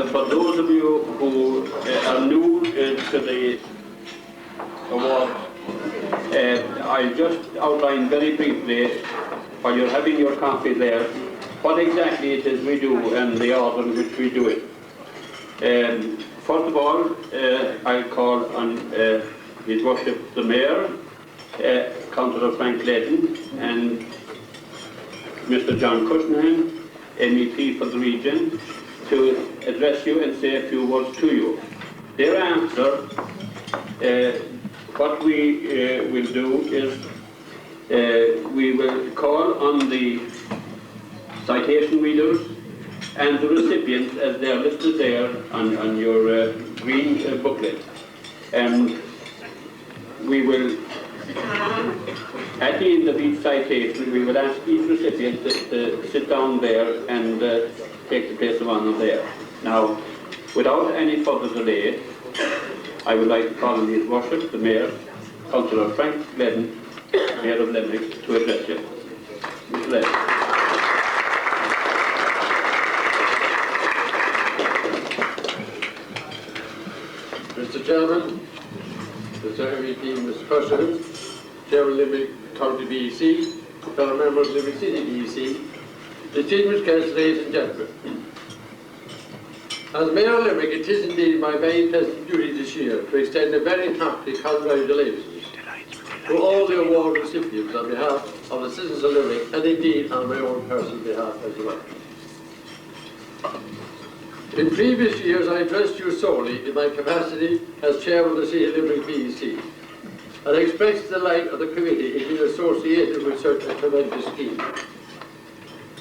for those of you who are new to the award, I'll just outline very briefly, while you're having your coffee there, what exactly it is we do and the order in which we do it. First of all, I'll call on His Worship the Mayor, Councillor Frank Layton, and Mr. John Cullinane, MEP for the region, to address you and say a few words to you. Thereafter, what we will do is we will call on the citation readers and the recipients as they are listed there on your green booklet. And we will, at the end of each citation, we will ask each recipient to sit down there and take the place of honour there. Now, without any further delay, I would like to call on His Worship, the Mayor, Councillor Frank Layton, Mayor of Limerick, to address you. Mr. Layton. Mr. Chairman, Mr. MEP, Mr. Cullinane, Chairman Limerick County BEC, fellow members of Limerick City BEC, distinguished guests, ladies and gentlemen. As Mayor of Limerick, it is indeed my very pleasant duty this year to extend a very hearty congratulations to all the award recipients on behalf of the citizens of Limerick, and indeed on my own personal behalf as well. In previous years, I addressed you solely in my capacity as Chairman of the City of Limerick BEC, and expressed the delight of the committee in being associated with such a tremendous scheme.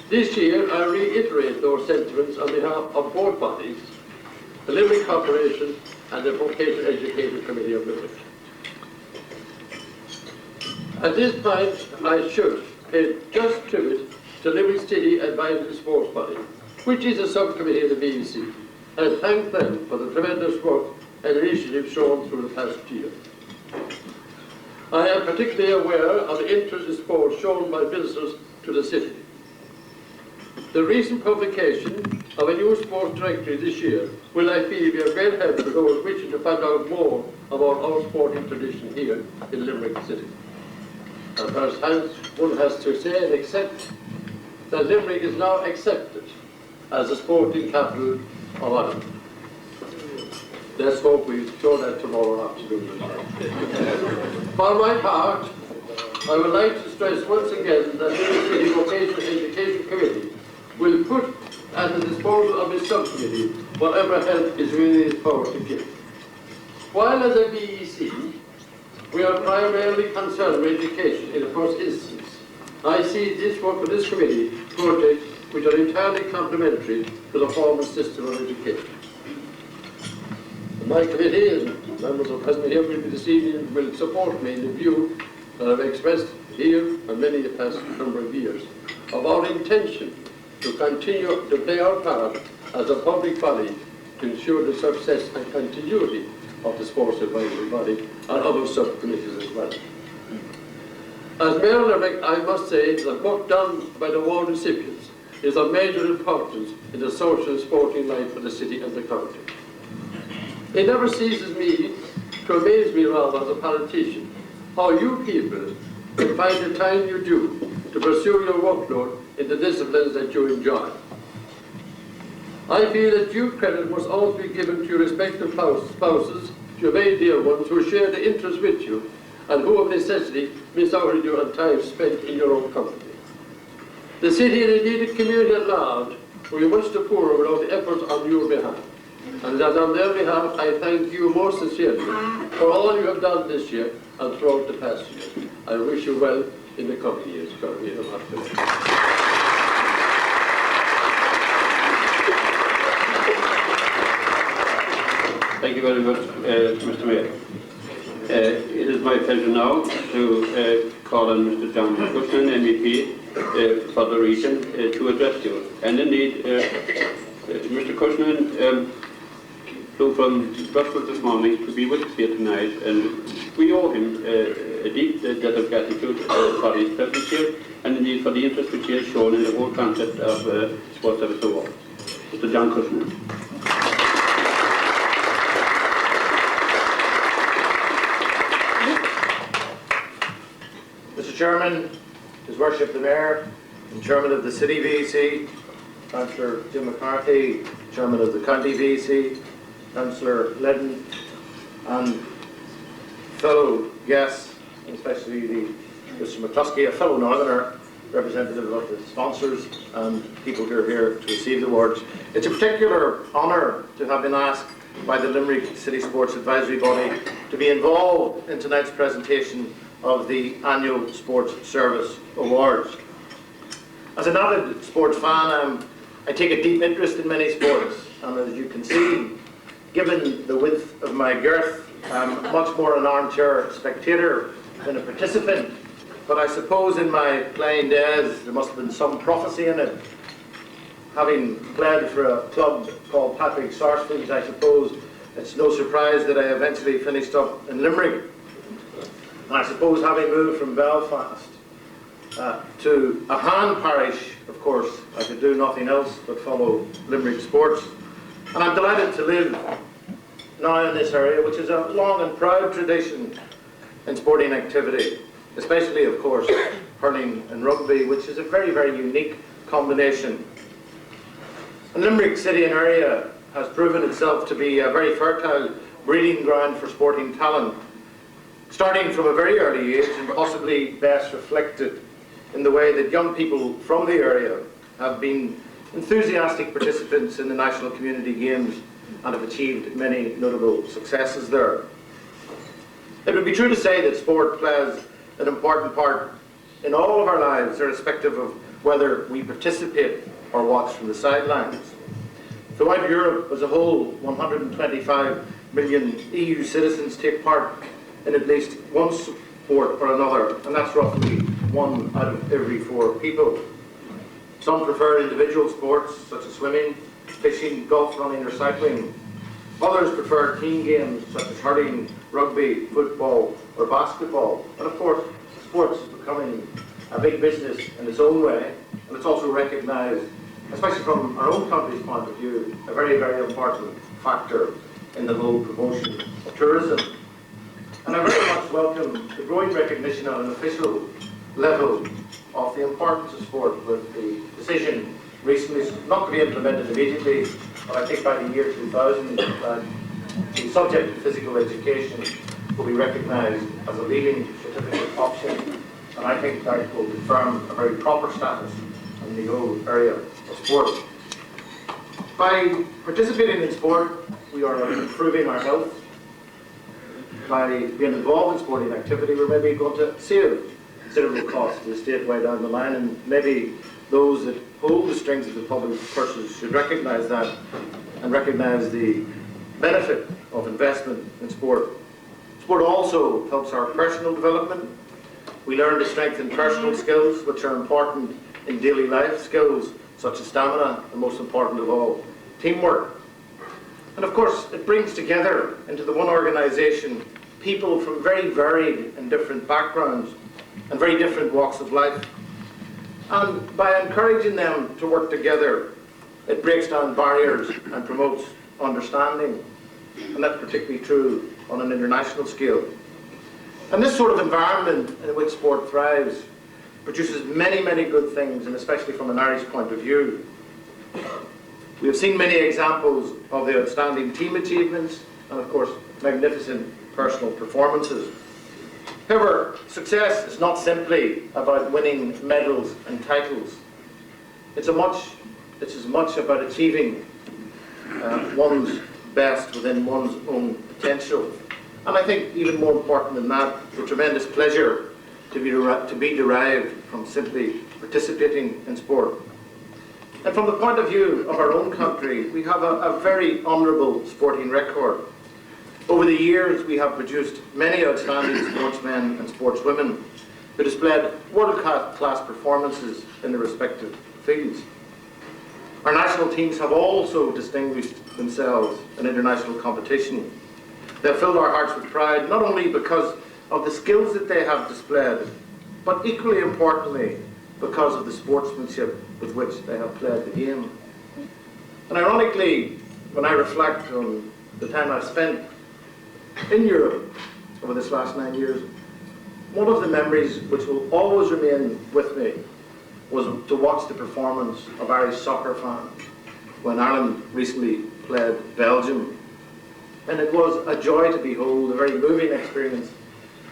This year, I reiterate those sentiments on behalf of both bodies, the Limerick Corporation and the Vocational Education Committee of Limerick. At this point, I should pay just tribute to Limerick City Advisory Sports Body, which is a subcommittee of the BEC, and thank them for the tremendous work and initiative shown through the past year. I am particularly aware of the interest in sport shown by visitors to the city. The recent publication of a new sports directory this year will, I feel, be a great help to those wishing to find out more about our sporting tradition here in Limerick City. And perhaps one has to say and accept that Limerick is now accepted as the sporting capital of Ireland. Let's hope we show that tomorrow afternoon. For my part, I would like to stress once again that the City Vocational Education Committee will put at the disposal of its subcommittee whatever help is within its power to give. While as a BEC, we are primarily concerned with education in the first instance, I see this work of this committee projects which are entirely complementary to the formal system of education. My committee and members of the President here will be this evening will support me in the view that I've expressed here and many a past number of years of our intention to continue to play our part as a public body to ensure the success and continuity of the Sports Advisory Body and other subcommittees as well. As Mayor of Limerick, I must say that work done by the award recipients is of major importance in the social and sporting life of the city and the county. It never ceases me to amaze me rather as a politician how you people can find the time you do to pursue your workload in the disciplines that you enjoy. I feel that due credit must also be given to your respective spouses, your very dear ones who share the interest with you and who of necessity miss out on your time spent in your own company. The city and indeed the community at large will be much the poorer without the efforts on your behalf. And that on their behalf, I thank you most sincerely for all you have done this year and throughout the past year. I wish you well in the coming years. Thank you very much, Mr. Mayor. It is my pleasure now to call on Mr. John Cullinane, MEP for the region, to address you. And indeed, Mr. Cullinane flew from Brussels this morning to be with us here tonight, and we owe him a deep debt of gratitude for his presence here, and indeed for the interest which he has shown in the whole concept of Sports Service Award. Mr. John Cullinane. Chairman, His Worship the Mayor, and Chairman of the City VEC, Councillor Jim McCarthy, Chairman of the County VEC, Councillor Ledden, and fellow guests, especially Mr McCluskey, a fellow Northerner, representative of the sponsors and people who are here to receive the awards. It's a particular honour to have been asked by the Limerick City Sports Advisory Body to be involved in tonight's presentation of the annual Sports Service Awards. As an avid sports fan, I take a deep interest in many sports, and as you can see, given the width of my girth, I'm much more an armchair spectator than a participant. But I suppose in my playing days there must have been some prophecy in it. Having played for a club called Patrick Sarsfields, I suppose it's no surprise that I eventually finished up in Limerick. And I suppose having moved from Belfast to a Han parish, of course, I could do nothing else but follow Limerick sports. And I'm delighted to live now in this area, which is a long and proud tradition in sporting activity, especially, of course, hurling and rugby, which is a very, very unique combination. And Limerick City and area has proven itself to be a very fertile breeding ground for sporting talent, starting from a very early age and possibly best reflected in the way that young people from the area have been enthusiastic participants in the National Community Games and have achieved many notable successes there. It would be true to say that sport plays an important part in all of our lives, irrespective of whether we participate or watch from the sidelines. Throughout Europe as a whole, 125 million EU citizens take part in at least one sport or another, and that's roughly 1 out of every 4 people. Some prefer individual sports such as swimming, fishing, golf, running or cycling. Others prefer team games such as hurling, rugby, football or basketball. And of course, sports is becoming a big business in its own way, and it's also recognised, especially from our own country's point of view, a very, very important factor in the whole promotion of tourism. And I very much welcome the growing recognition at an official level of the importance of sport, with the decision recently not to be implemented immediately, but I think by the year 2000, the subject of physical education will be recognised as a leaving certificate option, and I think that will confirm a very proper status in the whole area of sport. By participating in sport, we are improving our health. By being involved in sporting activity, we're maybe going to save considerable costs to the state way down the line, and maybe those that hold the strings of the public purses should recognise that and recognise the benefit of investment in sport. Sport also helps our personal development. We learn to strengthen personal skills, which are important in daily life, skills such as stamina, and most important of all, teamwork. And of course, it brings together into the one organisation people from very varied and different backgrounds and very different walks of life. And by encouraging them to work together, it breaks down barriers and promotes understanding. And that's particularly true on an international scale. And this sort of environment in which sport thrives produces many, many good things, and especially from an Irish point of view. We have seen many examples of the outstanding team achievements and, of course, magnificent personal performances. However, success is not simply about winning medals and titles. It's as much about achieving one's best within one's own potential. And I think even more important than that, the tremendous pleasure to be derived from simply participating in sport. And from the point of view of our own country, we have a very honourable sporting record. Over the years, we have produced many outstanding sportsmen and sportswomen who displayed world-class performances in their respective fields. Our national teams have also distinguished themselves in international competition. They have filled our hearts with pride, not only because of the skills that they have displayed, but equally importantly, because of the sportsmanship with which they have played the game. And ironically, when I reflect on the time I've spent in Europe over this last 9 years, one of the memories which will always remain with me was to watch the performance of Irish soccer fans when Ireland recently played Belgium. And it was a joy to behold, a very moving experience.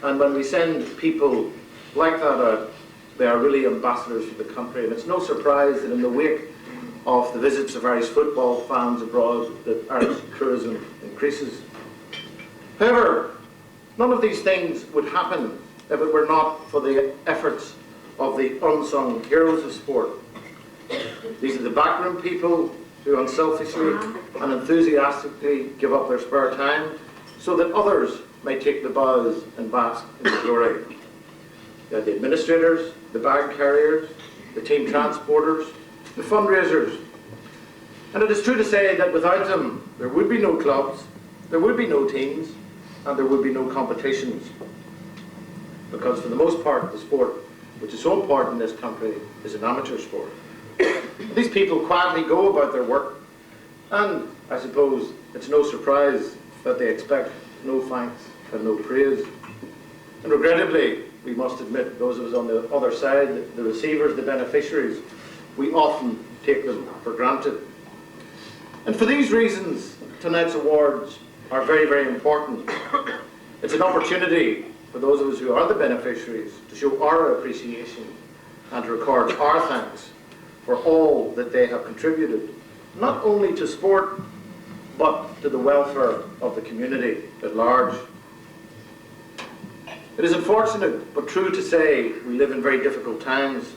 And when we send people like that out, they are really ambassadors for the country. And it's no surprise that in the wake of the visits of Irish football fans abroad, that Irish tourism increases. However, none of these things would happen if it were not for the efforts of the unsung heroes of sport. These are the backroom people who unselfishly and enthusiastically give up their spare time so that others may take the bows and bask in the glory. You have the administrators, the bag carriers, the team transporters, the fundraisers. And it is true to say that without them, there would be no clubs, there would be no teams, and there would be no competitions. Because for the most part, the sport, which is so important in this country, is an amateur sport. These people quietly go about their work, and I suppose it's no surprise that they expect no thanks and no praise. And regrettably, we must admit, those of us on the other side, the receivers, the beneficiaries, we often take them for granted. And for these reasons, tonight's awards are very, very important. It's an opportunity for those of us who are the beneficiaries to show our appreciation and to record our thanks for all that they have contributed, not only to sport, but to the welfare of the community at large. It is unfortunate, but true to say, we live in very difficult times.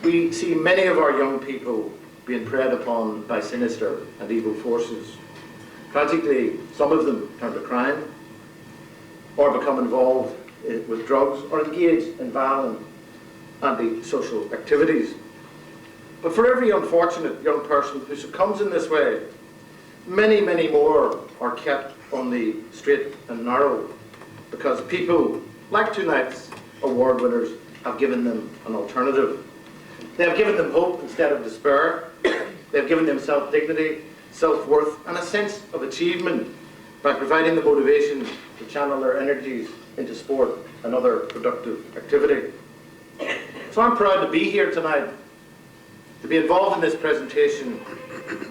We see many of our young people being preyed upon by sinister and evil forces. Tragically, some of them turn to crime, or become involved with drugs, or engage in violent anti-social activities. But for every unfortunate young person who succumbs in this way, many, many more are kept on the straight and narrow, because people, like tonight's award winners, have given them an alternative. They have given them hope instead of despair. They have given them self-dignity, self-worth, and a sense of achievement by providing the motivation to channel their energies into sport and other productive activity. So I'm proud to be here tonight, to be involved in this presentation,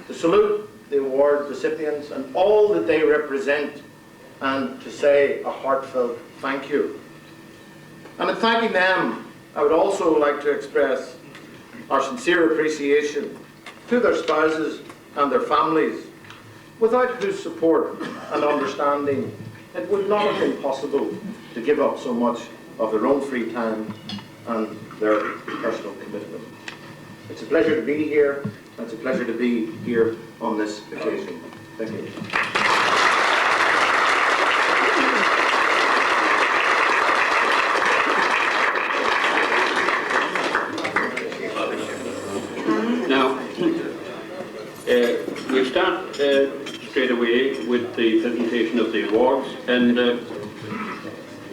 to salute the award recipients and all that they represent, and to say a heartfelt thank you. And in thanking them, I would also like to express our sincere appreciation to their spouses and their families, without whose support and understanding it would not have been possible to give up so much of their own free time and their personal commitment. It's a pleasure to be here, and it's a pleasure to be here on this occasion. Thank you. Now, we'll start straight away with the presentation of the awards, and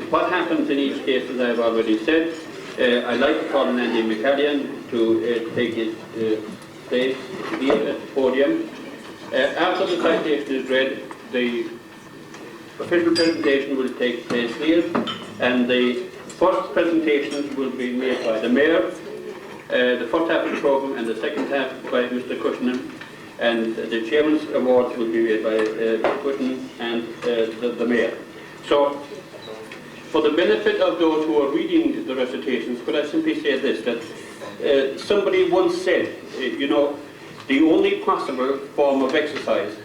what happens in each case, as I've already said, I'd like to call on Andy McCallion to take his place here at the podium. After the citation is read, the official presentation will take place here, and the first presentations will be made by the Mayor, the first half of the programme, and the second half by Mr. Cullinane, and the Chairman's awards will be made by Cullinane and the Mayor. So, for the benefit of those who are reading the recitations, could I simply say this, that somebody once said, you know, the only possible form of exercise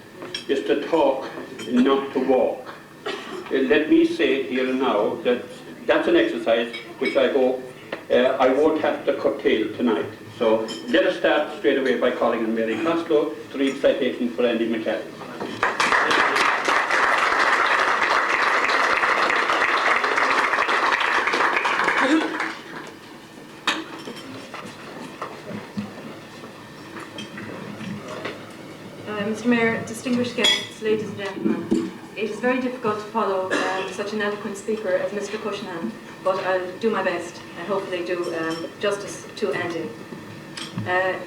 is to talk, not to walk. Let me say here and now that that's an exercise which I hope I won't have to curtail tonight. So let us start straight away by calling on Mary Costello to read citation for Andy McCallion. Mr. Mayor, distinguished guests, ladies and gentlemen, it is very difficult to follow such an eloquent speaker as Mr. Cullinane, but I'll do my best and hopefully do justice to Andy.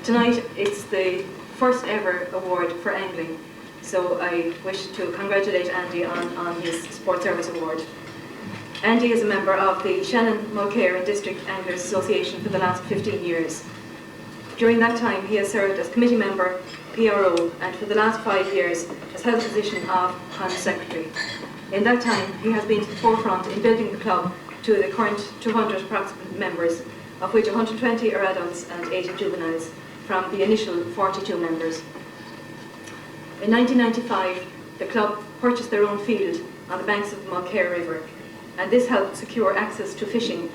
Tonight it's the first ever award for angling, so I wish to congratulate Andy on his Sport Service Award. Andy is a member of the Shannon, Mulcair and District Anglers Association for the last 15 years. During that time, he has served as committee member, PRO, and for the last 5 years has held the position of Hunt Secretary. In that time, he has been to the forefront in building the club to the current 200 approximate members, of which 120 are adults and 80 juveniles, from the initial 42 members. In 1995, the club purchased their own field on the banks of the Mulcair River, and this helped secure access to fishing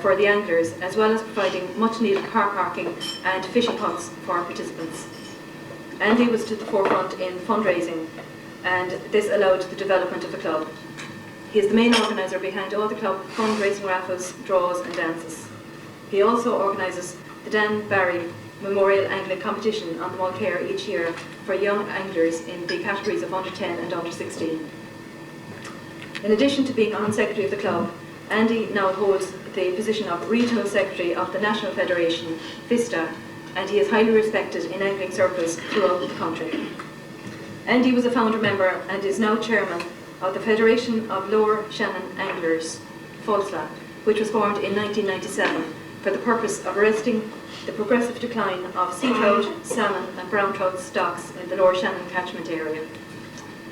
for the anglers, as well as providing much needed car parking and fishing huts for participants. Andy was to the forefront in fundraising, and this allowed the development of the club. He is the main organiser behind all the club fundraising raffles, draws and dances. He also organises the Dan Barry Memorial Angling Competition on the Mulcair each year for young anglers in the categories of under 10 and under 16. In addition to being on secretary of the club, Andy now holds the position of regional secretary of the National Federation, FISTA, and he is highly respected in angling circles throughout the country. Andy was a founder member and is now chairman of the Federation of Lower Shannon Anglers, FOLSLA, which was formed in 1997 for the purpose of arresting the progressive decline of sea trout, salmon and brown trout stocks in the Lower Shannon catchment area.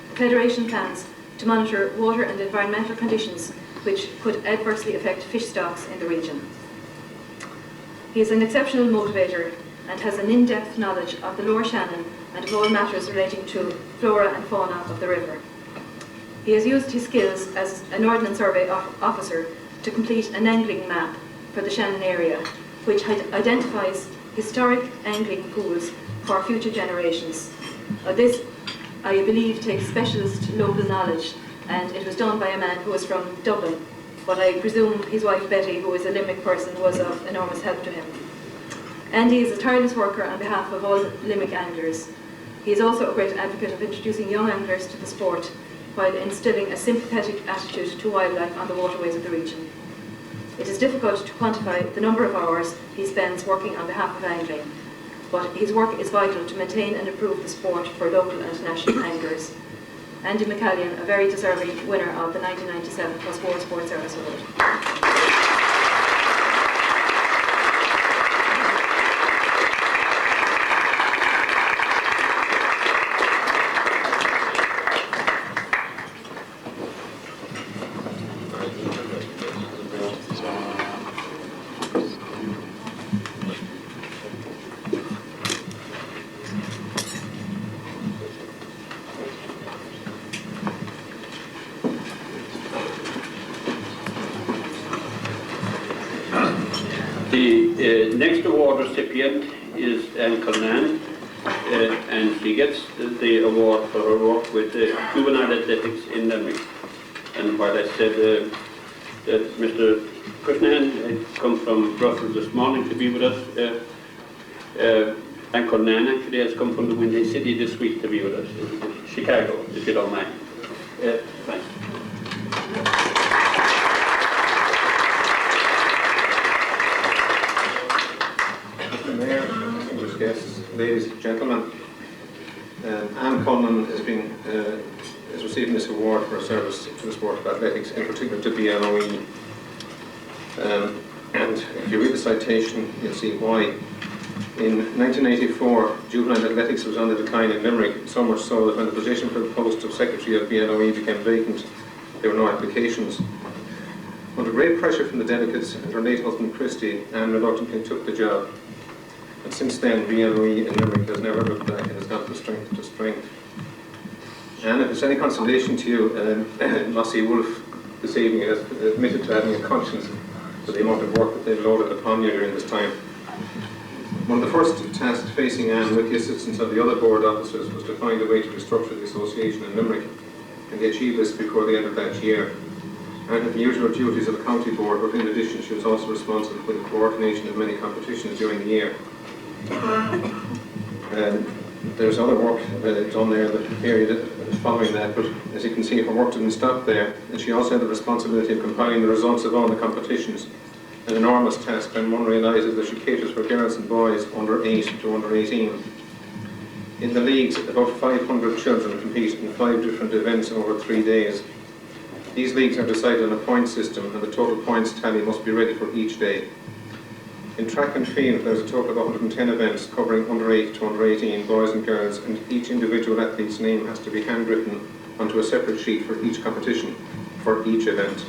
The Federation plans to monitor water and environmental conditions which could adversely affect fish stocks in the region. He is an exceptional motivator and has an in-depth knowledge of the Lower Shannon and of all matters relating to flora and fauna of the river. He has used his skills as an Ordnance Survey officer to complete an angling map for the Shannon area, which identifies historic angling pools for future generations. This, I believe, takes specialist local knowledge, and it was done by a man who was from Dublin, but I presume his wife Betty, who is a Limerick person, was of enormous help to him. Andy is a tireless worker on behalf of all Limerick anglers. He is also a great advocate of introducing young anglers to the sport, while instilling a sympathetic attitude to wildlife on the waterways of the region. It is difficult to quantify the number of hours he spends working on behalf of angling, but his work is vital to maintain and improve the sport for local and national anglers. Andy McCallion, a very deserving winner of the 1997 +4 Sports Service Award. The next award recipient is Cullinane, and she gets the award for her work with juvenile athletics in Limerick. And while I said that Mr. Cullinane had come from Brussels this morning to be with us, and Cullinane actually has come from the Windy City this week to be with us, Chicago, if you don't mind. Thanks. Mayor, distinguished guests, ladies and gentlemen, Anne Quinlan is receiving this award for her service to the sport of athletics, in particular to BLOE. And if you read the citation, you'll see why. In 1984, juvenile athletics was on the decline in Limerick, so much so that when the position for the post of Secretary of BLOE became vacant, there were no applications. Under great pressure from the delegates and her late husband Christy, Anne reluctantly took the job. And since then, BLOE in Limerick has never looked back and has gone from strength to strength. And if it's any consolation to you, Mossy Woulfe this evening has admitted to having a conscience for the amount of work that they've loaded upon you during this time. One of the first tasks facing Anne, with the assistance of the other board officers, was to find a way to restructure the association in Limerick, and they achieved this before the end of that year. Anne had the usual duties of a county board, but in addition she was also responsible for the coordination of many competitions during the year. There's other work done there in the period following that, but as you can see, her work didn't stop there, and she also had the responsibility of compiling the results of all the competitions. An enormous task when one realises that she caters for girls and boys under 8 to under 18. In the leagues, about 500 children compete in 5 different events over 3 days. These leagues are decided on a point system and the total points tally must be ready for each day. In track and field, there's a total of 110 events covering under 8 to under 18 boys and girls, and each individual athlete's name has to be handwritten onto a separate sheet for each competition, for each event.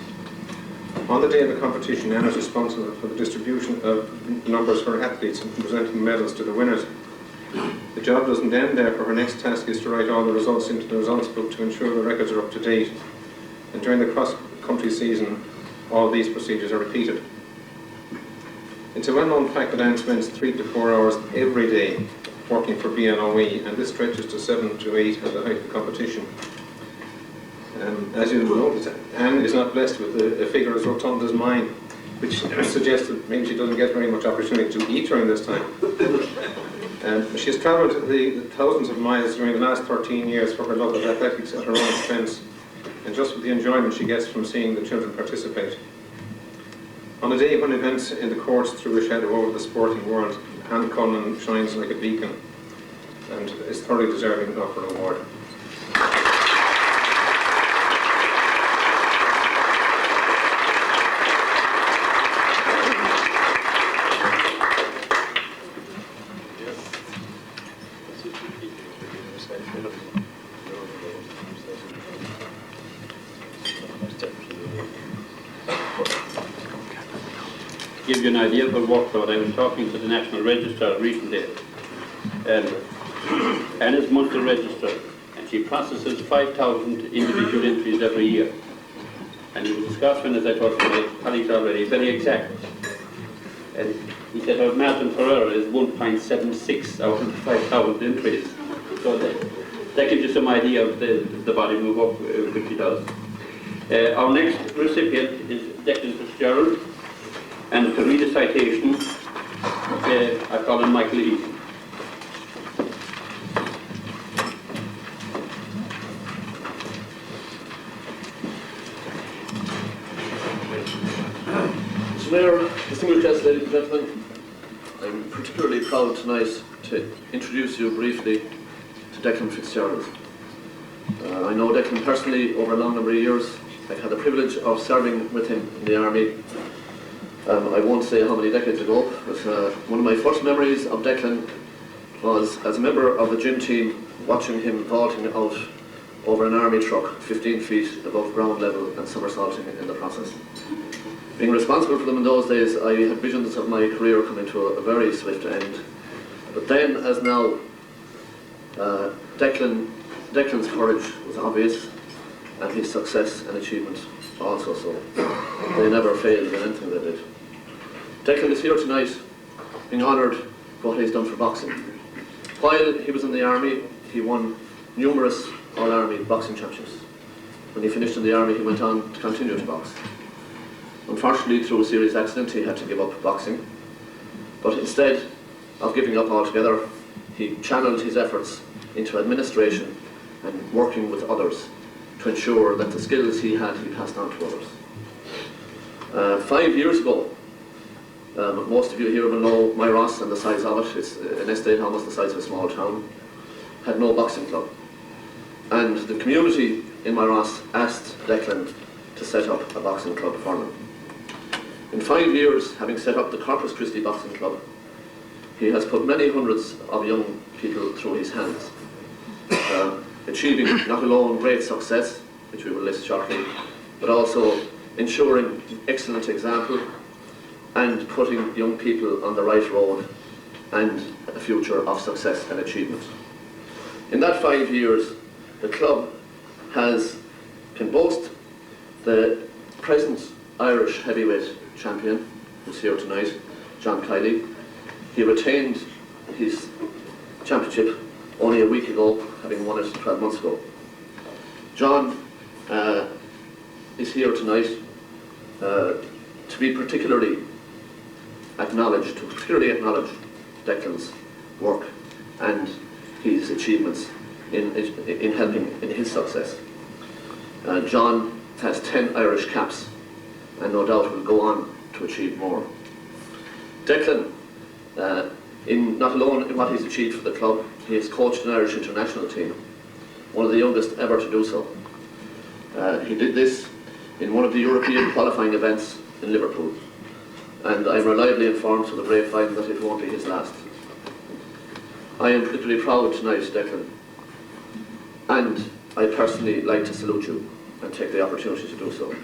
On the day of the competition, Anna is responsible for the distribution of numbers for athletes and presenting medals to the winners. The job doesn't end there, for her next task is to write all the results into the results book to ensure the records are up to date. And during the cross-country season, all these procedures are repeated. It's a well-known fact that Anne spends 3 to 4 hours every day working for BLOE, and this stretches to 7 to 8 at the height of the competition. As you know, Anne is not blessed with a figure as rotund as mine, which suggests that maybe she doesn't get very much opportunity to eat during this time. She has travelled the thousands of miles during the last 13 years for her love of athletics at her own expense, and just with the enjoyment she gets from seeing the children participate. On a day when events in the courts threw a shadow over the sporting world, Anne Cullinane shines like a beacon and is thoroughly deserving of her award. To give you an idea of her workload, I was talking to the National Register recently, and Anne is Munster Register, and she processes 5,000 individual entries every year. And he was a Scotsman, as I told my colleagues already, very exact. And he said her margin for error is 1.76 out of the 5,000 entries. So that gives you some idea of the volume of work which he does. Our next recipient is Declan Fitzgerald, and to read a citation, I call him McCallion. Mr. Mayor, distinguished guests, ladies and gentlemen, I'm particularly proud tonight to introduce you briefly to Declan Fitzgerald. I know Declan personally over a long number of years. I had the privilege of serving with him in the army. I won't say how many decades ago, but one of my first memories of Declan was as a member of the gym team, watching him vaulting out over an army truck 15 feet above ground level and somersaulting in the process. Being responsible for them in those days, I had visions of my career coming to a very swift end. But then, as now, Declan's courage was obvious, and his success and achievement also so. They never failed in anything they did. Declan is here tonight, being honoured for what he's done for boxing. While he was in the army, he won numerous All-Army boxing championships. When he finished in the army, he went on to continue to box. Unfortunately, through a serious accident, he had to give up boxing. But instead of giving up altogether, he channeled his efforts into administration and working with others to ensure that the skills he had, he passed on to others. 5 years ago, most of you here will know my Ross and the size of it. It's an estate almost the size of a small town. Had no boxing club. And the community in my Ross asked Declan to set up a boxing club for them. In 5 years, having set up the Corpus Christi Boxing Club, he has put many hundreds of young people through his hands, achieving not alone great success, which we will list shortly, but also ensuring excellent example and putting young people on the right road and a future of success and achievement. In that 5 years, the club can boast the present Irish heavyweight champion, who's here tonight, John Kiley. He retained his championship only a week ago, having won it 12 months ago. John is here tonight to be particularly acknowledge Declan's work and his achievements in helping in his success. John has 10 Irish caps and no doubt will go on to achieve more. Declan, not alone in what he's achieved for the club, he has coached an Irish international team, one of the youngest ever to do so. He did this in one of the European qualifying events in Liverpool, and I'm reliably informed through the grapevine that it won't be his last. I am particularly proud tonight, Declan, and I personally like to salute you and take the opportunity to do so.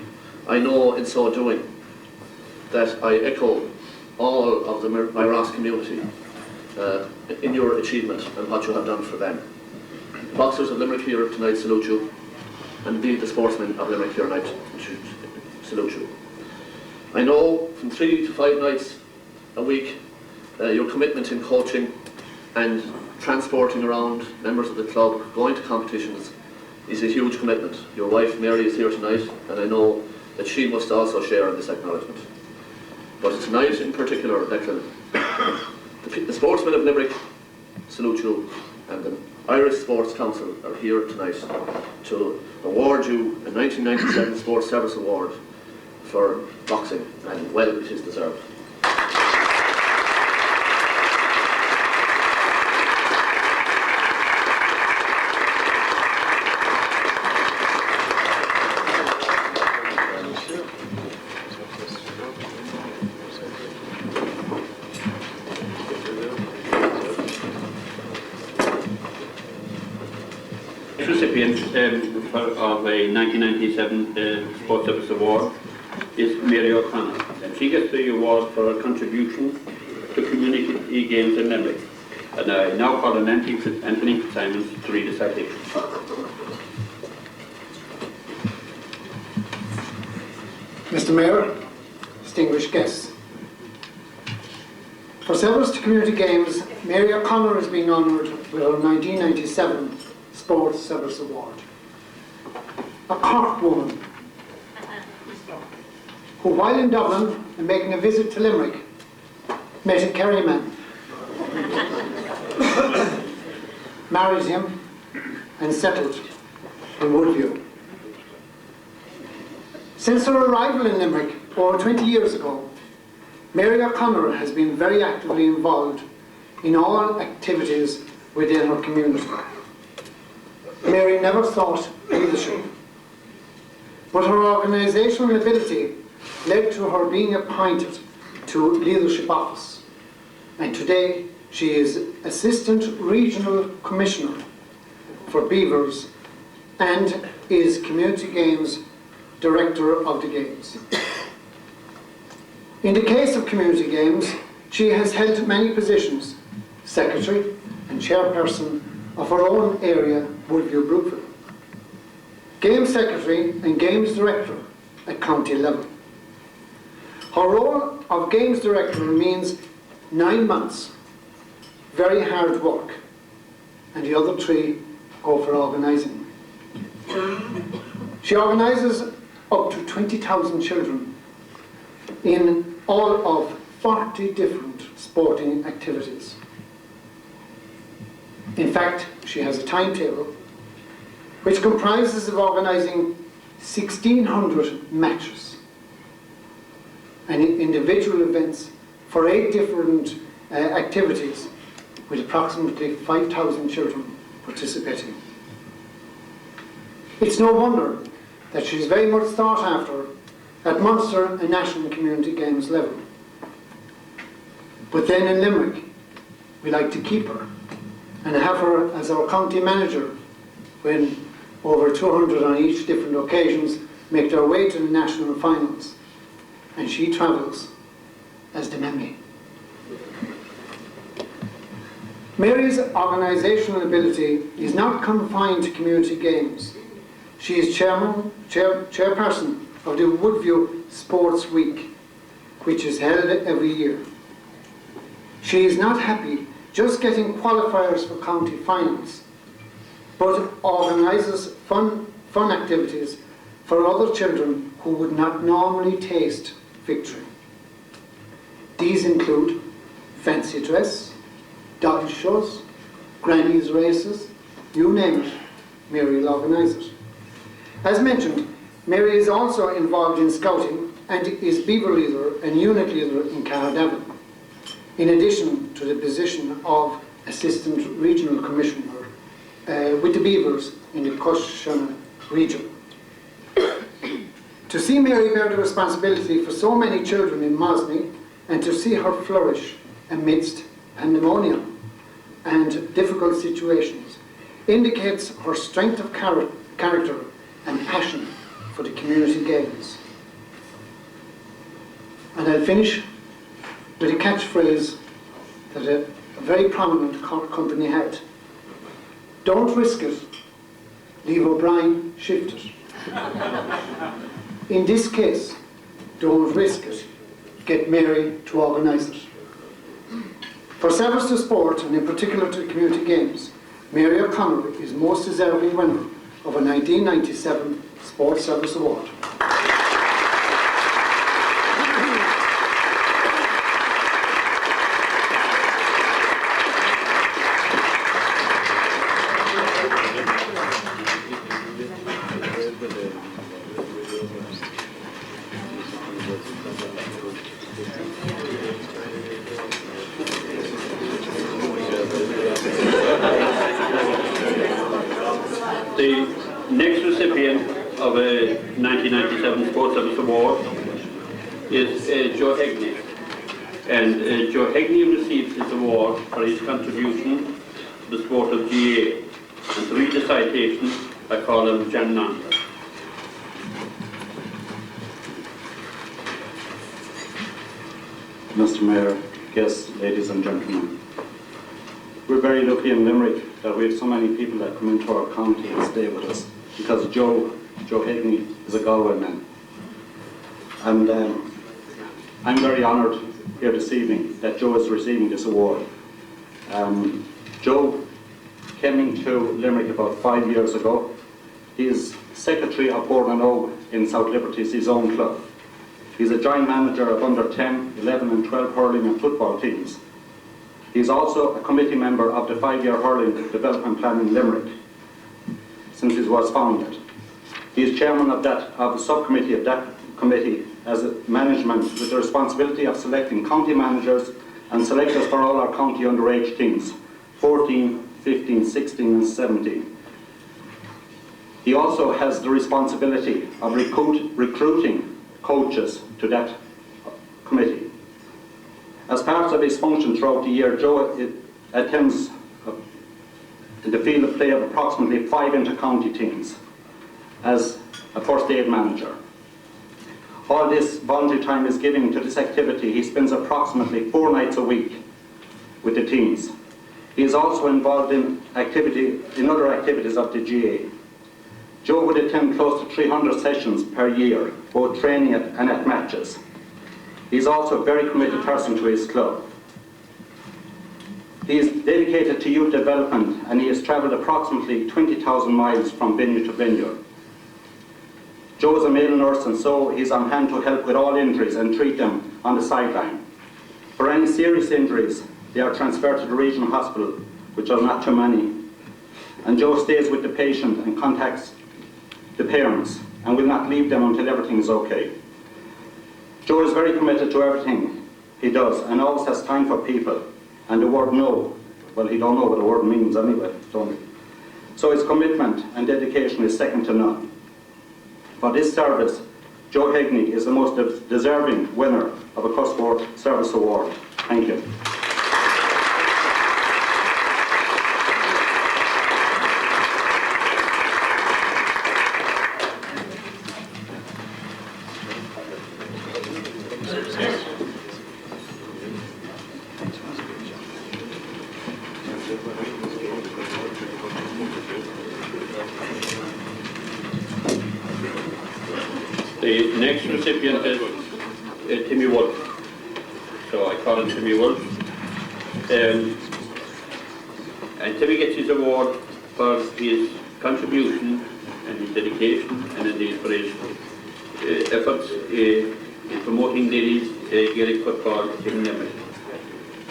I know in so doing that I echo all of the Ross community in your achievement and what you have done for them. The boxers of Limerick here tonight salute you, and indeed the sportsmen of Limerick here tonight salute you. I know from 3 to 5 nights a week your commitment in coaching and transporting around members of the club, going to competitions, is a huge commitment. Your wife Mary is here tonight, and I know that she must also share in this acknowledgement. But tonight in particular, Declan, the sportsmen of Limerick salute you, and the Irish Sports Council are here tonight to award you a 1997 Sports Service Award for boxing, and well, it is deserved. Recipient of a 1997 Sports Service Award is Mary O'Connor. She gets the award for her contribution to community games in Limerick. And I now call on Anthony Fitzsimons to read the citation. Mr. Mayor, distinguished guests. For service to community games, Mary O'Connor is being honoured with her 1997 Sports Service Award. A Cork woman who, while in Dublin and making a visit to Limerick, met a Kerryman, married him and settled in Woulfe. Since her arrival in Limerick over 20 years ago, Mary O'Connor has been very actively involved in all activities within her community. Mary never sought leadership, but her organisational ability led to her being appointed to leadership office, and today she is Assistant Regional Commissioner for Beavers and is Community Games Director of the Games. In the case of Community Games, she has held many positions, Secretary and Chairperson of her own area, Woulfe Brookville, Games Secretary and Games Director at county level. Her role of Games Director means 9 months, very hard work, and the other 3 go for organising. She organises up to 20,000 children in all of 40 different sporting activities. In fact, she has a timetable which comprises of organising 1,600 matches and individual events for 8 different activities with approximately 5,000 children participating. It's no wonder that she's very much sought after at Munster and National Community Games level. But then in Limerick, we like to keep her and have her as our county manager when over 200 on each different occasions make their way to the national finals, and she travels as the Memmy. Mary's organisational ability is not confined to community games. She is chairperson of the Woodview Sports Week, which is held every year. She is not happy just getting qualifiers for county finals, but organises fun activities for other children who would not normally taste victory. These include fancy dress, dog shows, grannies races, you name it, Mary will organise it. As mentioned, Mary is also involved in scouting and is beaver leader and unit leader in Callaghan, in addition to the position of Assistant Regional Commissioner with the Beavers in the Cullinane region. To To see Mary bear the responsibility for so many children in Mosney and to see her flourish amidst pandemonium and difficult situations indicates her strength of character and passion for the community games. And I'll finish with a catchphrase that a very prominent Cork company had. Don't risk it, leave O'Brien shift it. In this case, don't risk it, get Mary to organise it. For service to sport, and in particular to the community games, Mary O'Connor is most deserving winner of a 1997 Sports Service Award. The next recipient of a 1997 Sports Service Award is Joe Heagney. And Joe Heagney receives this award for his contribution to the sport of GA. And to read the citation, I call him Jan Nanda. Mr. Mayor, guests, ladies and gentlemen. We're very lucky in Limerick that we have so many people that come into our county and stay with us, because Joe Heagney is a Galway man. And I'm very honoured here this evening that Joe is receiving this award. Joe came into Limerick about 5 years ago. He is secretary of Bournemouth in South Liberty's his own club. He's a joint manager of under 10, 11 and 12 hurling and football teams. He's also a committee member of the 5-year hurling development plan in Limerick since it was founded. He is chairman of the subcommittee of that committee as a management with the responsibility of selecting county managers and selectors for all our county underage teams, 14, 15, 16 and 17. He also has the responsibility of recruiting coaches to that committee. As part of his function throughout the year, Joe attends the field of play of approximately 5 inter-county teams as a first aid manager. All this voluntary time is given to this activity. He spends approximately 4 nights a week with the teams. He is also involved in other activities of the GA. Joe would attend close to 300 sessions per year, both training and at matches. He's also a very committed person to his club. He is dedicated to youth development and he has travelled approximately 20,000 miles from venue to venue. Joe is a male nurse and so he's on hand to help with all injuries and treat them on the sideline. For any serious injuries, they are transferred to the regional hospital, which are not too many. And Joe stays with the patient and contacts the parents and will not leave them until everything is okay. Joe is very committed to everything he does and always has time for people. And the word no, well, he don't know what the word means anyway, don't he? So his commitment and dedication is second to none. For this service, Joe Heagney is the most deserving winner of a Sport Service Award. Thank you. The next recipient is Timmy Woulfe. So I call him Timmy Woulfe. And Timmy gets his award for his contribution and his dedication and indeed for his efforts in promoting ladies Gaelic football in Limerick.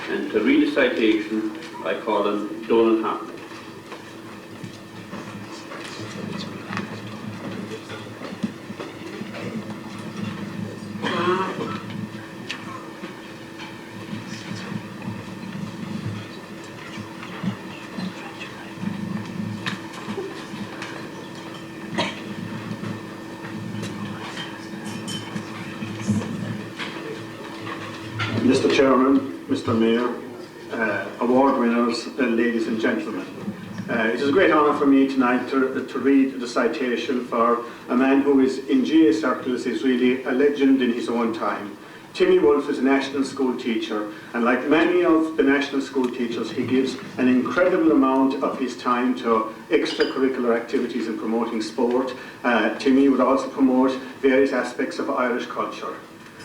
And to read the citation, I call him Donald Hartman. Mr. Chairman, Mr. Mayor, award winners, ladies and gentlemen. It is a great honour for me tonight to read the citation for a man who is, in GA circles, is really a legend in his own time. Timmy Woulfe is a national school teacher, and like many of the national school teachers, he gives an incredible amount of his time to extracurricular activities in promoting sport. Timmy would also promote various aspects of Irish culture.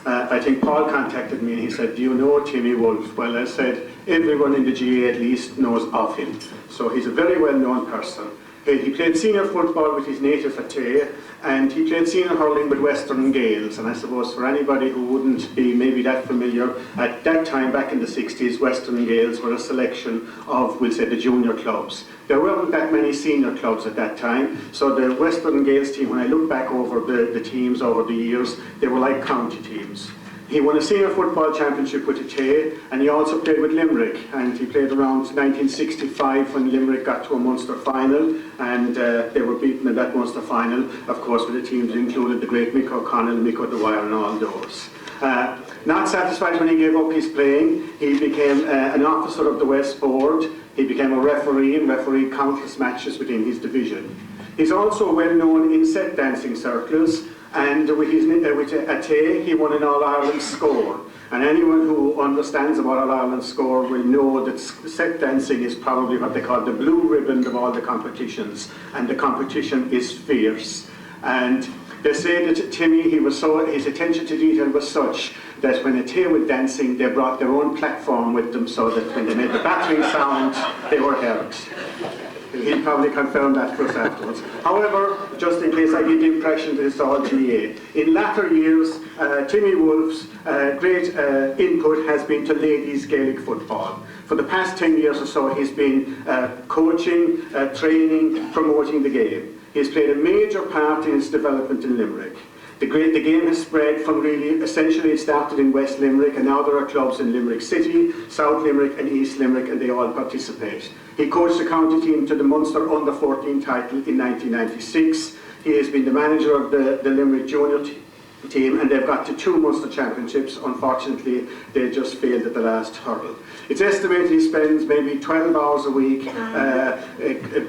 I think Paul contacted me and he said, "Do you know Timmy Woulfe?" Well, I said, everyone in the GA at least knows of him. So he's a very well-known person. He played senior football with his native Atay, and he played senior hurling with Western Gaels. And I suppose for anybody who wouldn't be maybe that familiar, at that time back in the 60s, Western Gaels were a selection of, we'll say, the junior clubs. There weren't that many senior clubs at that time, so the Western Gaels team, when I look back over the teams over the years, they were like county teams. He won a senior football championship with Atay, and he also played with Limerick, and he played around 1965 when Limerick got to a Munster final, and they were beaten in that Munster final, of course, with the teams included the great Mick O'Connell, Mick O'Dwyer and all those. Not satisfied when he gave up his playing, he became an officer of the West Board. He became a referee and refereed countless matches within his division. He's also well known in set dancing circles, and with Atay, he won an All-Ireland score. And anyone who understands about All-Ireland score will know that set dancing is probably what they call the blue ribbon of all the competitions, and the competition is fierce. And they say that Timmy, his attention to detail was such that when Atay was dancing, they brought their own platform with them so that when they made the battering sound, they were heard. He'll probably confirm that to us afterwards. However, just in case I give the impression that it's all GA, in latter years, Timmy Woulfe's great input has been to ladies Gaelic football. For the past 10 years or so, he's been coaching, training, promoting the game. He's played a major part in its development in Limerick. The game has spread from essentially it started in West Limerick, and now there are clubs in Limerick City, South Limerick and East Limerick, and they all participate. He coached the county team to the Munster Under-14 title in 1996. He has been the manager of the Limerick Junior team, and they've got to 2 Munster championships. Unfortunately, they just failed at the last hurdle. It's estimated he spends maybe 12 hours a week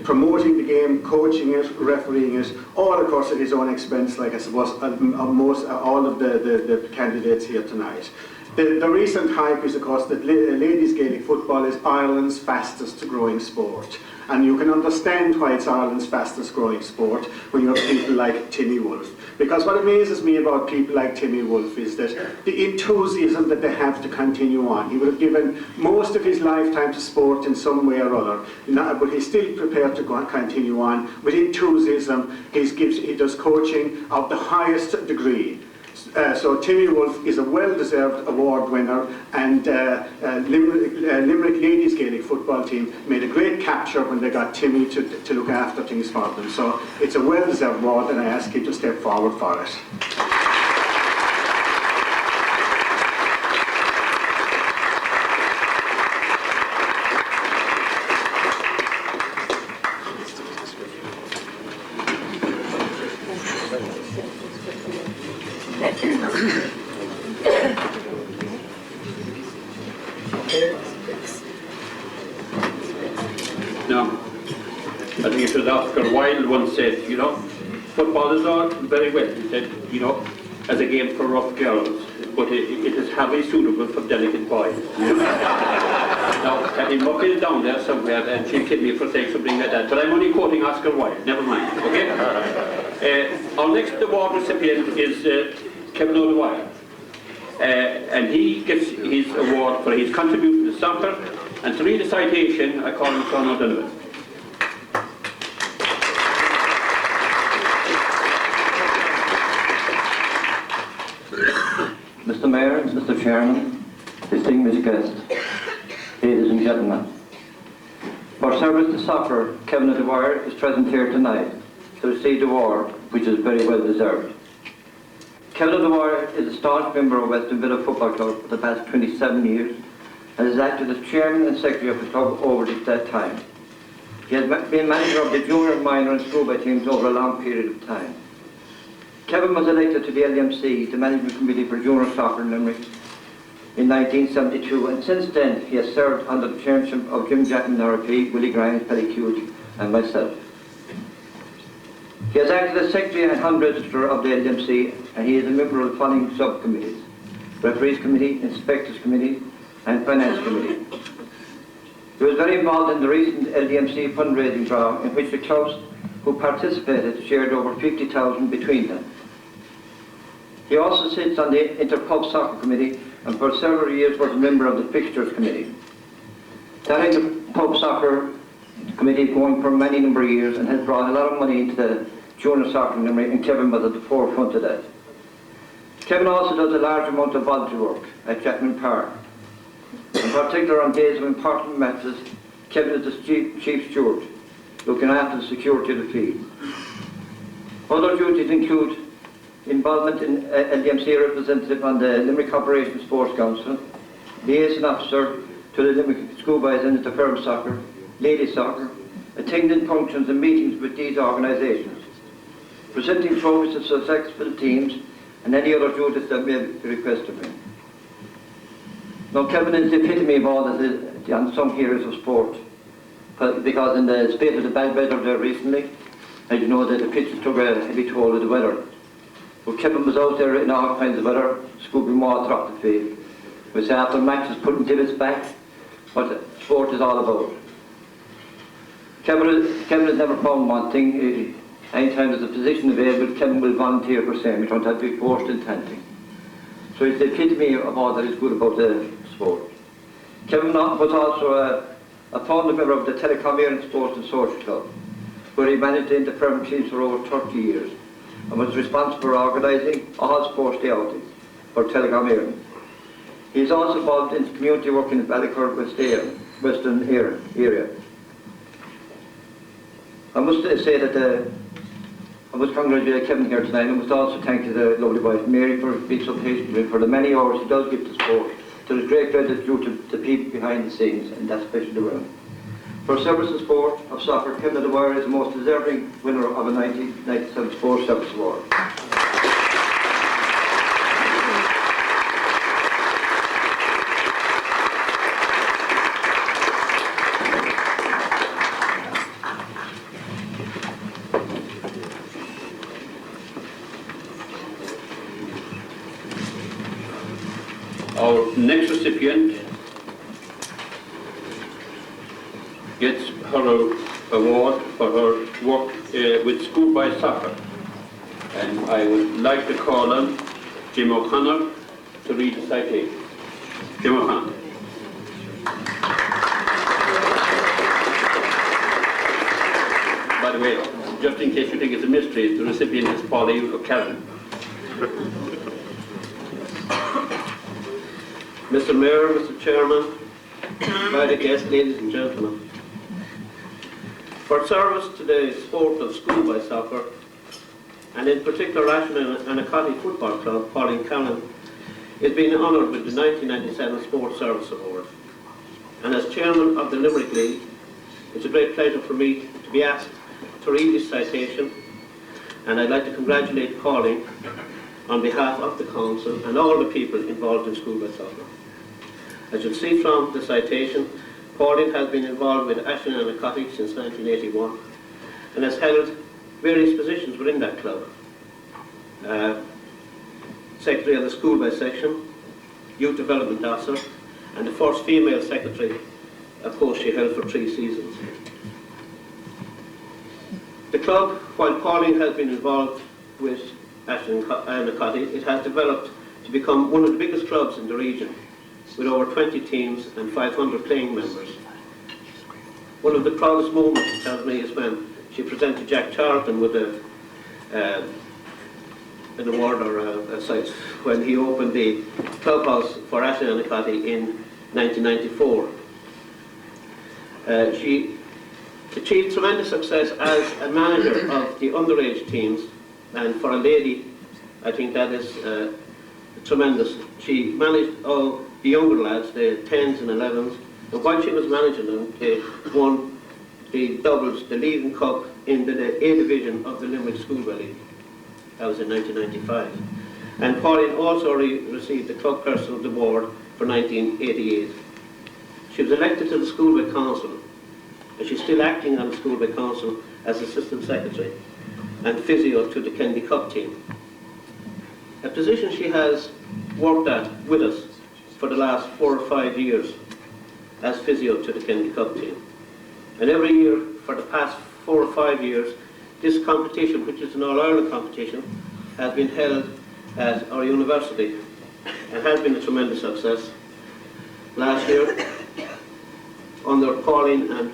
promoting the game, coaching it, refereeing it, all of course at his own expense, like I suppose all of the candidates here tonight. The recent hype is, of course, that ladies Gaelic football is Ireland's fastest growing sport. And you can understand why it's Ireland's fastest growing sport when you have people like Timmy Woulfe. Because what amazes me about people like Timmy Woulfe is that the enthusiasm that they have to continue on. He would have given most of his lifetime to sport in some way or other, but he's still prepared to go and continue on with enthusiasm. He does coaching of the highest degree. So Timmy Woulfe is a well-deserved award winner, and Limerick Ladies Gaelic football team made a great capture when they got Timmy to look after things for them. So it's a well-deserved award, and I ask him to step forward for it. Once said, you know, football is all very well, he said, you know, as a game for rough girls, but it is hardly suitable for delicate boys. Now, Kathy Muffy is down there somewhere, and she'll kill me for saying something like that, but I'm only quoting Oscar Wilde, never mind, okay? Our next award recipient is Kevin O'Dwyer, and he gets his award for his contribution to soccer, and to read a citation, I call him Sean O'Donovan. Mr. Mayor, Mr. Chairman, distinguished guests, ladies and gentlemen. For service to soccer, Kevin O'Dwyer is present here tonight to receive the award, which is very well deserved. Kevin O'Dwyer is a staunch member of Western Villa Football Club for the past 27 years and has acted as chairman and secretary of the club over that time. He has been manager of the junior, minor and schoolboy teams over a long period of time. Kevin was elected to the LMC, the management committee for junior soccer in Limerick, in 1972, and since then he has served under the chairmanship of Jim Jackman RP, Willie Grimes, Pellicute and myself. He has acted as Secretary and Hand Registrar of the LDMC, and he is a member of the following subcommittees: Referees Committee, Inspectors Committee and Finance Committee. He was very involved in the recent LDMC fundraising draw, in which the clubs who participated shared over 50,000 between them. He also sits on the Inter-Pub Soccer Committee and for several years was a member of the Fixtures Committee. That Inter-Pub Soccer Committee is going for many number of years and has brought a lot of money into the junior soccer in Limerick, and Kevin was at the forefront of that. Kevin also does a large amount of volunteer work at Jackman Park. In particular, on days of important matches, Kevin is the chief steward, looking after the security of the field. Other duties include involvement in LDMC representative on the Limerick Operations Sports Council, liaison officer to the Limerick Schoolboys and the firm soccer, ladies soccer, attending functions and meetings with these organisations, presenting trophies to successful teams, and any other duties that may be requested of him. Now, Kevin is the epitome of all the unsung heroes of sport, because in the space of the bad weather there recently, as you know, that the pitch took a heavy toll of the weather. But Kevin was out there in all kinds of weather, scooping water off the field. We say after matches, putting divots back, what sport is all about. Kevin has never found one thing. Anytime there's a position available, Kevin will volunteer for same. We don't have to be forced into anything. So it's the epitome of all that is good about the sport. Kevin was also a founding member of the Telecom Ireland Sports and Social Club, where he managed the interfirm teams for over 30 years and was responsible for organising all sports day outings for Telecom Ireland. He is also involved in community work in the Ballycurd Western area. I must say that I must congratulate Kevin here tonight, and I must also thank the lovely wife Mary for being so patient for the many hours he does give to sport. There is great credit due to the people behind the scenes, and that's especially the women. For service in sport of soccer, Kevin Dwyer is the most deserving winner of a 1997 Sports Service Award. Our next recipient gets her award for her work with Schoolboys Soccer. And I would like to call on Jim O'Connor to read the citation. Jim O'Connor. By the way, just in case you think it's a mystery, the recipient is Pauline of Callaghan. Mr. Mayor, Mr. Chairman, invited guests, ladies and gentlemen. For service to the sport of schoolboy soccer, and in particular Ashton and Acotty Football Club, Pauline Callaghan is being honoured with the 1997 Sports Service Award. And as Chairman of the Limerick League, it's a great pleasure for me to be asked to read this citation, and I'd like to congratulate Pauline on behalf of the Council and all the people involved in schoolboy soccer. As you'll see from the citation, Pauline has been involved with Ashton and Acotty since 1981 and has held various positions within that club. Secretary of the Schoolboy section, Youth Development Officer, and the first female secretary, a post she held for 3 seasons. The club, while Pauline has been involved with Ashton and Acotty, it has developed to become one of the biggest clubs in the region, with over 20 teams and 500 playing members. One of the proudest moments, it tells me, is when she presented Jack Charlton with an award or a site when he opened the clubhouse for Ashton and Acotty in 1994. She achieved tremendous success as a manager of the underage teams, and for a lady, I think that is tremendous. She managed all the younger lads, the 10s and 11s, and while she was managing them, they won the doubles, the League Cup in the A division of the Limerick Schoolboy League. That was in 1995. And Pauline also received the Club Person of the Award for 1988. She was elected to the Schoolboy Council, and she's still acting on the Schoolboy Council as Assistant Secretary and physio to the Kennedy Cup team. A position she has worked at with us for the last 4 or 5 years as physio to the Kennedy Cup team. And every year for the past 4 or 5 years, this competition, which is an All-Ireland competition, has been held at our university and has been a tremendous success. Last year, under Pauline and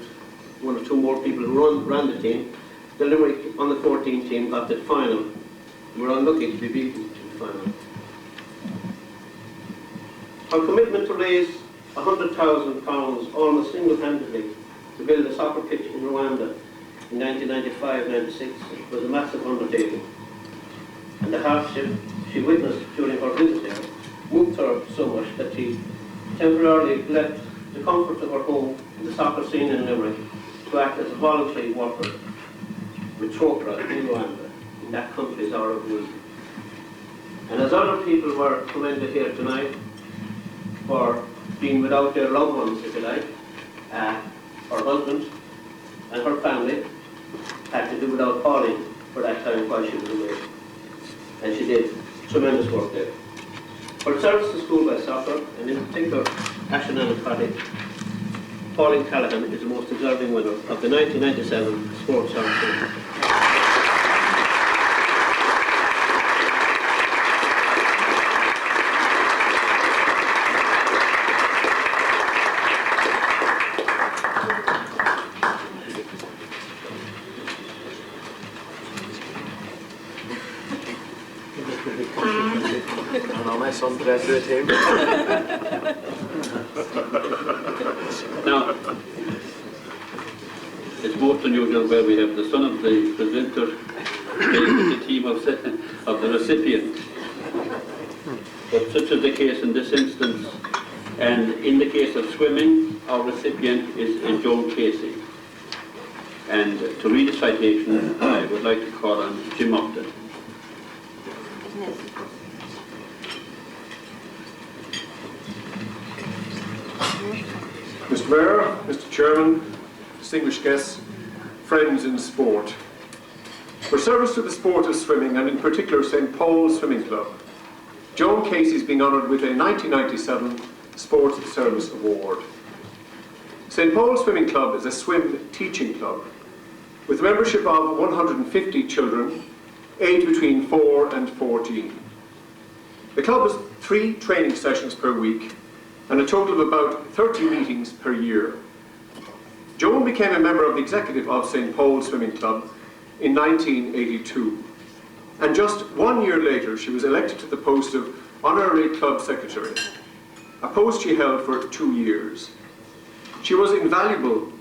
1 or 2 more people who ran the team, the Limerick under 14 team got to the final. We were unlucky to be beaten in the final. Our commitment to raise £100,000 almost single-handedly to build a soccer pitch in Rwanda in 1995-96 was a massive undertaking. And the hardship she witnessed during her visit there moved her so much that she temporarily left the comfort of her home in the soccer scene in Limerick to act as a voluntary worker with Chopra in Rwanda, in that country's hour of need. And as other people were commended here tonight for being without their loved ones, if you like, her husband and her family had to do without Pauline for that time while she was away. And she did tremendous work there. For her service to Schoolboy soccer, and in particular Ashanana Cottage, Pauline Callaghan is the most deserving winner of the 1997 Sports Championship. Some graduate here. Now, it's most unusual where we have the son of the presenter taking the team of the recipient. But such is the case in this instance, and in the case of swimming, our recipient is Joan Casey. And to read the citation, I would like to call on Jim Upton. Mr. Mayor, Mr. Chairman, distinguished guests, friends in sport. For service to the sport of swimming, and in particular St. Paul's Swimming Club, Joan Casey is being honoured with a 1997 Sports Service Award. St. Paul's Swimming Club is a swim teaching club with membership of 150 children aged between 4 and 14. The club has 3 training sessions per week and a total of about 30 meetings per year. Joan became a member of the executive of St. Paul's Swimming Club in 1982, and just 1 year later she was elected to the post of Honorary Club Secretary, a post she held for 2 years. She was invaluable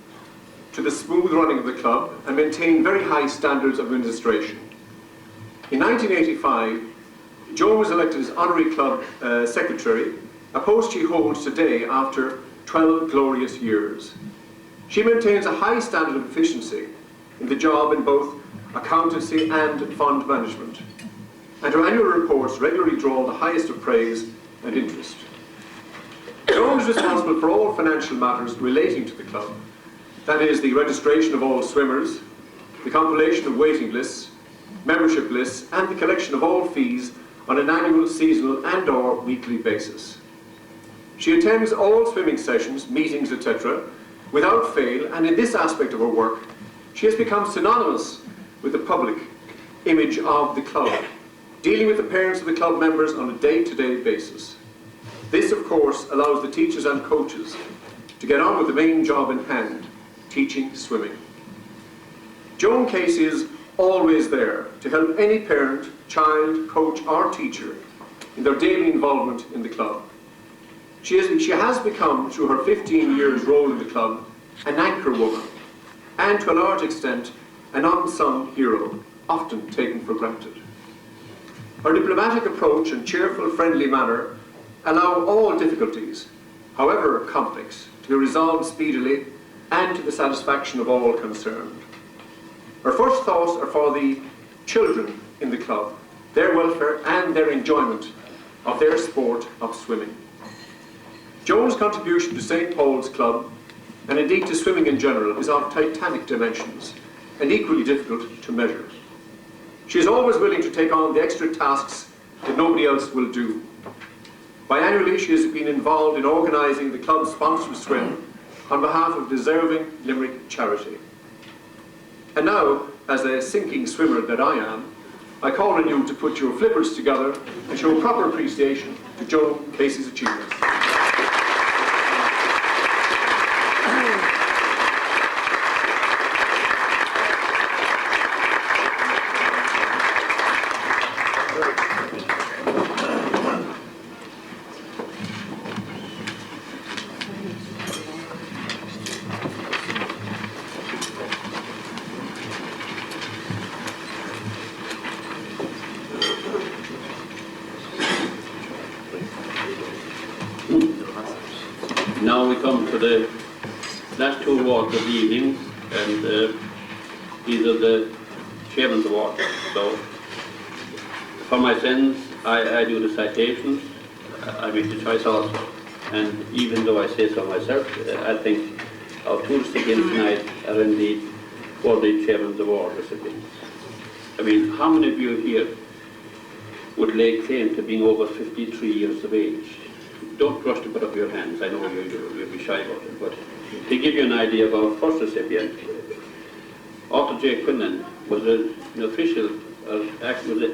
to the smooth running of the club and maintained very high standards of administration. In 1985, Joan was elected as Honorary Club Secretary, a post she holds today after 12 glorious years. She maintains a high standard of efficiency in the job in both accountancy and fund management, and her annual reports regularly draw the highest of praise and interest. Joan is responsible for all financial matters relating to the club, that is, the registration of all swimmers, the compilation of waiting lists, membership lists, and the collection of all fees on an annual, seasonal and/or weekly basis. She attends all swimming sessions, meetings, etc., without fail, and in this aspect of her work, she has become synonymous with the public image of the club, dealing with the parents of the club members on a day-to-day basis. This, of course, allows the teachers and coaches to get on with the main job in hand, teaching swimming. Joan Casey is always there to help any parent, child, coach or teacher in their daily involvement in the club. She has become, through her 15 years role in the club, an anchor woman, and to a large extent, an unsung hero, often taken for granted. Her diplomatic approach and cheerful, friendly manner allow all difficulties, however complex, to be resolved speedily and to the satisfaction of all concerned. Her first thoughts are for the children in the club, their welfare and their enjoyment of their sport of swimming. Joan's contribution to St. Paul's Club, and indeed to swimming in general, is of titanic dimensions and equally difficult to measure. She is always willing to take on the extra tasks that nobody else will do. Biannually, she has been involved in organising the club's sponsored swim on behalf of deserving Limerick charity. And now, as a sinking swimmer that I am, I call on you to put your flippers together and show proper appreciation to Joan Casey's achievements. Now we come to the last two awards of the evening, and these are the Chairman's Awards. So, for my sins, I do the citations, I make the choice also. And even though I say so myself, I think our two recipients tonight are indeed worthy Chairman's Award recipients. I mean, how many of you here would lay claim to being over 53 years of age? Don't rush to put up your hands, I know you'll be shy about it, but to give you an idea of our first recipient, Arthur J. Quinlan was an official, was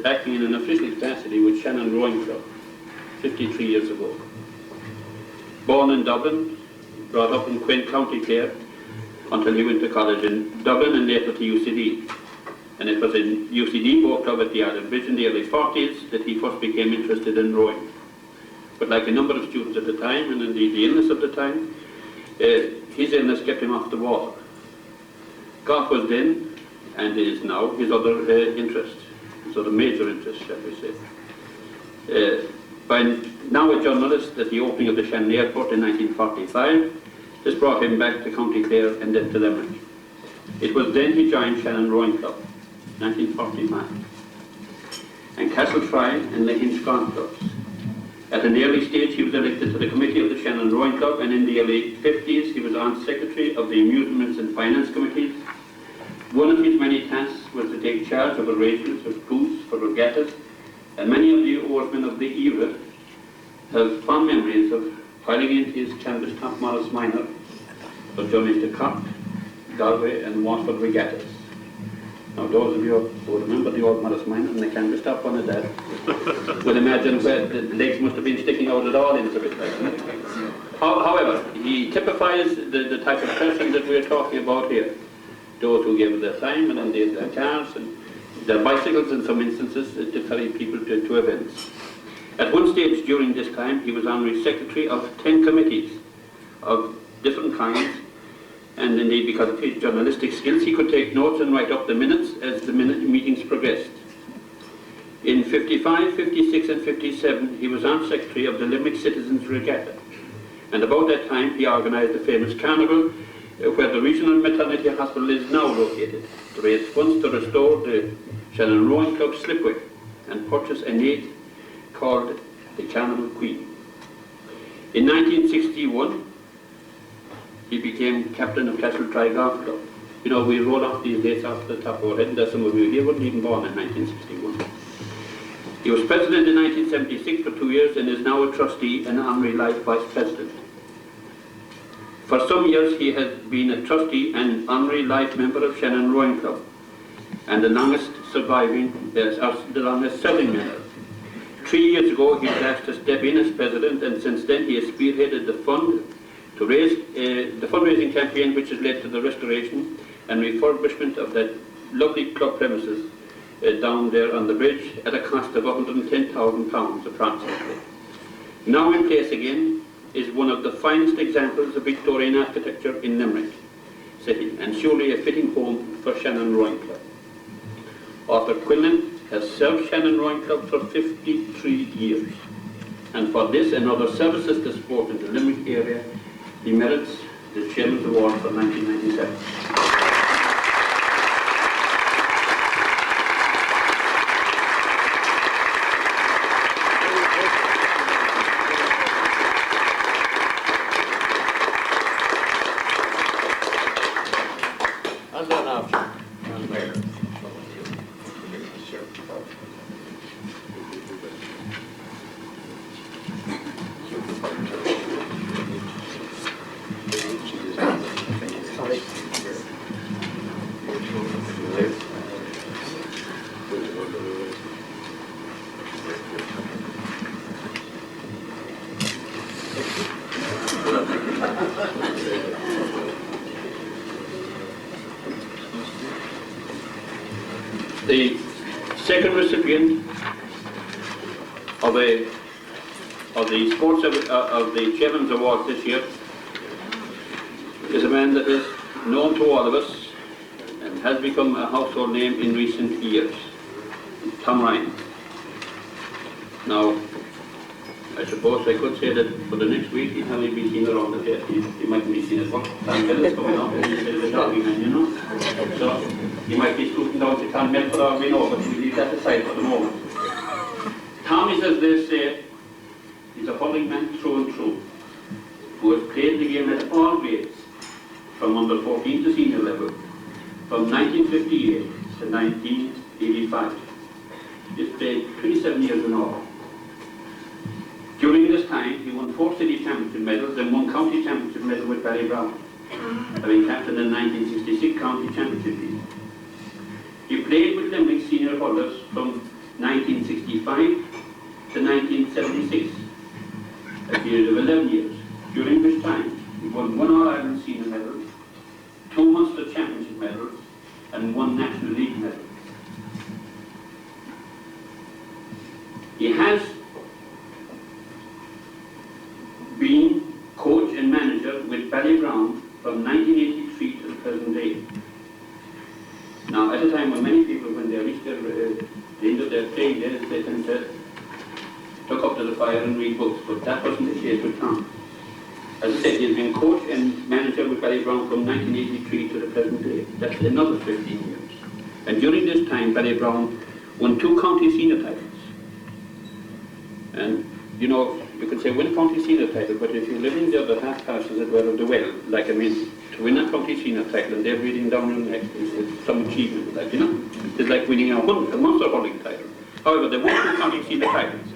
acting in an official capacity with Shannon Rowing Club 53 years ago. Born in Dublin, brought up in Quinn, County Clare, until he went to college in Dublin and later to UCD. And it was in UCD Boat Club at the Island Bridge in the early 40s that he first became interested in rowing. But like a number of students at the time, and indeed the illness of the time, his illness kept him off the water. Golf was then, and is now, his other interest, his other major interest, shall we say. By now a journalist at the opening of the Shannon Airport in 1945, this brought him back to County Clare and then to Limerick. It was then he joined Shannon Rowing Club, 1945, and Castletry and the Hinch Golf Clubs. At an early stage, he was elected to the committee of the Shannon Rowing Club, and in the early 50s, he was on secretary of the Amusements and Finance Committees. One of his many tasks was to take charge of arrangements of crews for regattas, and many of the oarsmen of the era have fond memories of piling into his canvas top Morris Minor for journeys to Cork, Galway, and Waterford regattas. Now, those of you who remember the old Morris Minor and the canvas top one of that will imagine where the legs must have been sticking out at all into it. However, he typifies the type of person that we're talking about here. Those who gave their time and indeed their cars and their bicycles in some instances to ferry people to events. At one stage during this time, he was honorary secretary of 10 committees of different kinds. And indeed, because of his journalistic skills, he could take notes and write up the minutes as the meetings progressed. In 55, 56 and 57, he was Armed Secretary of the Limerick Citizens Regatta. And about that time, he organised the famous carnival where the regional maternity hospital is now located, to raise funds to restore the Shannon Rowing Club slipway and purchase a naid called the Carnival Queen. In 1961, he became captain of Castletry Golf Club. You know, we roll off these dates off the top of our head, and there's some of you here weren't even born in 1961. He was president in 1976 for 2 years and is now a trustee and honorary life vice president. For some years he has been a trustee and honorary life member of Shannon Rowing Club, and the longest serving member. 3 years ago he was asked to step in as president, and since then he has spearheaded the fund to raise the fundraising campaign which has led to the restoration and refurbishment of that lovely club premises down there on the bridge at a cost of £110,000 approximately. Now in place again is one of the finest examples of Victorian architecture in Limerick City, and surely a fitting home for Shannon Rowing Club. Arthur Quinlan has served Shannon Rowing Club for 53 years, and for this and other services to sport in the Limerick area, he merits the Chairman's Award for 1997. The second recipient of the Chairman's Award this year is a man that is known to all of us and has become a household name in recent years, Tom Ryan. Now, I suppose I could say that for the next week he'll only be seen around the place. He might be seen as well. Fellas coming up, he's a jogging man, you know. So he might be scooting down to Clonmel for all we know, but we'll leave that aside for the moment. Tom is, as they say, he's a hurling man through and through, who has played the game at all grades, from under 14 to senior level, from 1958 to 1985. He's played 27 years in all. During this time, he won 4 city championship medals and 1 county championship medal with Ballybrown, having captained the 1966 county championship team. He played with Limerick senior hurlers from 1965 to 1976, a period of 11 years, during which time he won 1 All-Ireland senior medal, 2 Munster championship medals, and 1 National League medal. He has been coach and manager with Ballybrown from 1983 to the present day. Now, at a time when many people, when they reach the end of their playing days, they tend to look up to the fire and read books, but that wasn't the case with Tom. As I said, he's been coach and manager with Ballybrown from 1983 to the present day. That's another 15 years. And during this time, Ballybrown won 2 county senior titles. And, you know, you can say win a county senior title, but if you live in the other half pass, as it were, of the well, like, I mean, to win a county senior title and they're breathing down your neck is some achievement, like, you know. It's like winning a Munster hurling title. However, they won 2 county senior titles.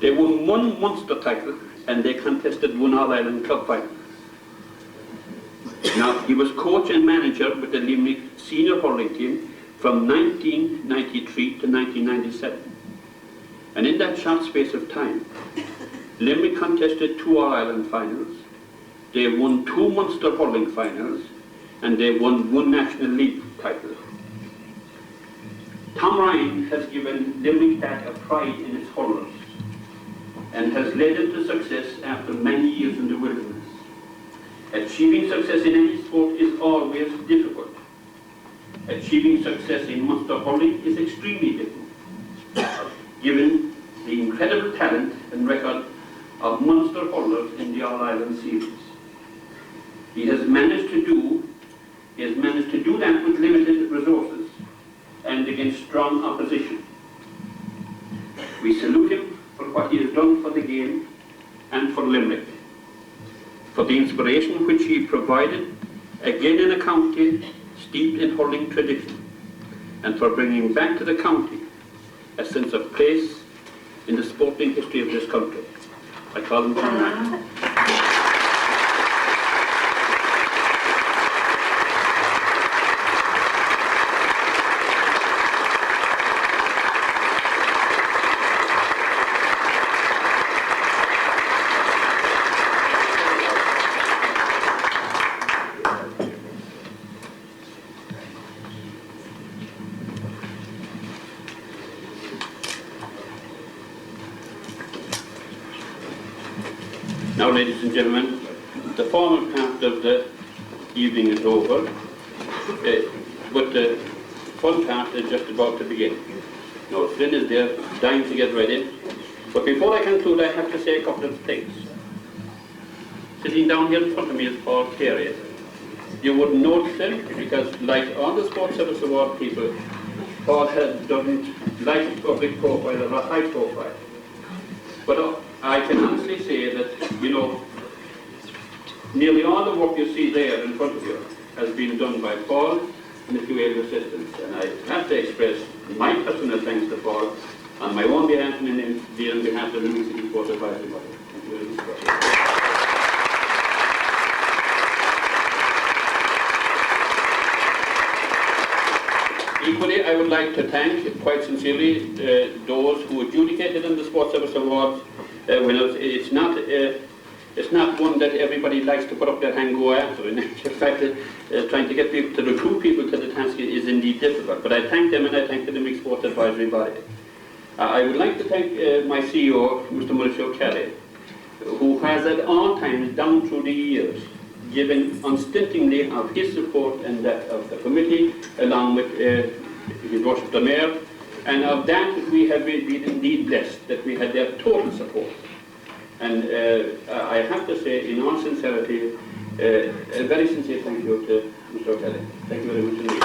They won 1 Munster title and they contested 1 All-Ireland club final. Now, he was coach and manager with the Limerick senior hurling team from 1993 to 1997. And in that short space of time, Limerick contested 2 All-Ireland finals, they won 2 Munster hurling finals, and they won 1 National League title. Tom Ryan has given Limerick back a pride in its hurlers, and has led them to success after many years in the wilderness. Achieving success in any sport is always difficult. Achieving success in Munster hurling is extremely difficult, given the incredible talent and record of Munster hurlers in the All-Ireland series. He has managed to do that with limited resources and against strong opposition. We salute him for what he has done for the game and for Limerick, for the inspiration which he provided, again in a county steeped in hurling tradition, and for bringing back to the county a sense of place in the sporting history of this country. I call him Tom Ryan. Now, ladies and gentlemen, the formal part of the evening is over, but the fun part is just about to begin. Now, Flynn is there, dying to get ready. But before I conclude, I have to say a couple of things. Sitting down here in front of me is Paul Carey. You wouldn't notice him because, like all the Sports Service Award people, Paul doesn't like a public profile or a high profile. But I can honestly say that, you know, nearly all the work you see there in front of you has been done by Paul and a few able assistants. And I have to express my personal thanks to Paul on my own behalf and on behalf of the Limerick City Sports Advisory Body. Thank you very much. Equally, I would like to thank, quite sincerely, those who adjudicated in the Sports Service Awards winners. It's not It's not one that everybody likes to put up their hand and go after. In actual fact, trying to get people to recruit people to the task is indeed difficult. But I thank them, and I thank the Limerick Sports Advisory Body. I would like to thank my CEO, Mr. Mullishoe Kelly, who has at all times down through the years given unstintingly of his support and that of the committee, along with his worship the mayor, and of that we have been indeed blessed that we had their total support. And I have to say, in all sincerity, a very sincere thank you to Mr. O'Kelly. Thank you very much indeed.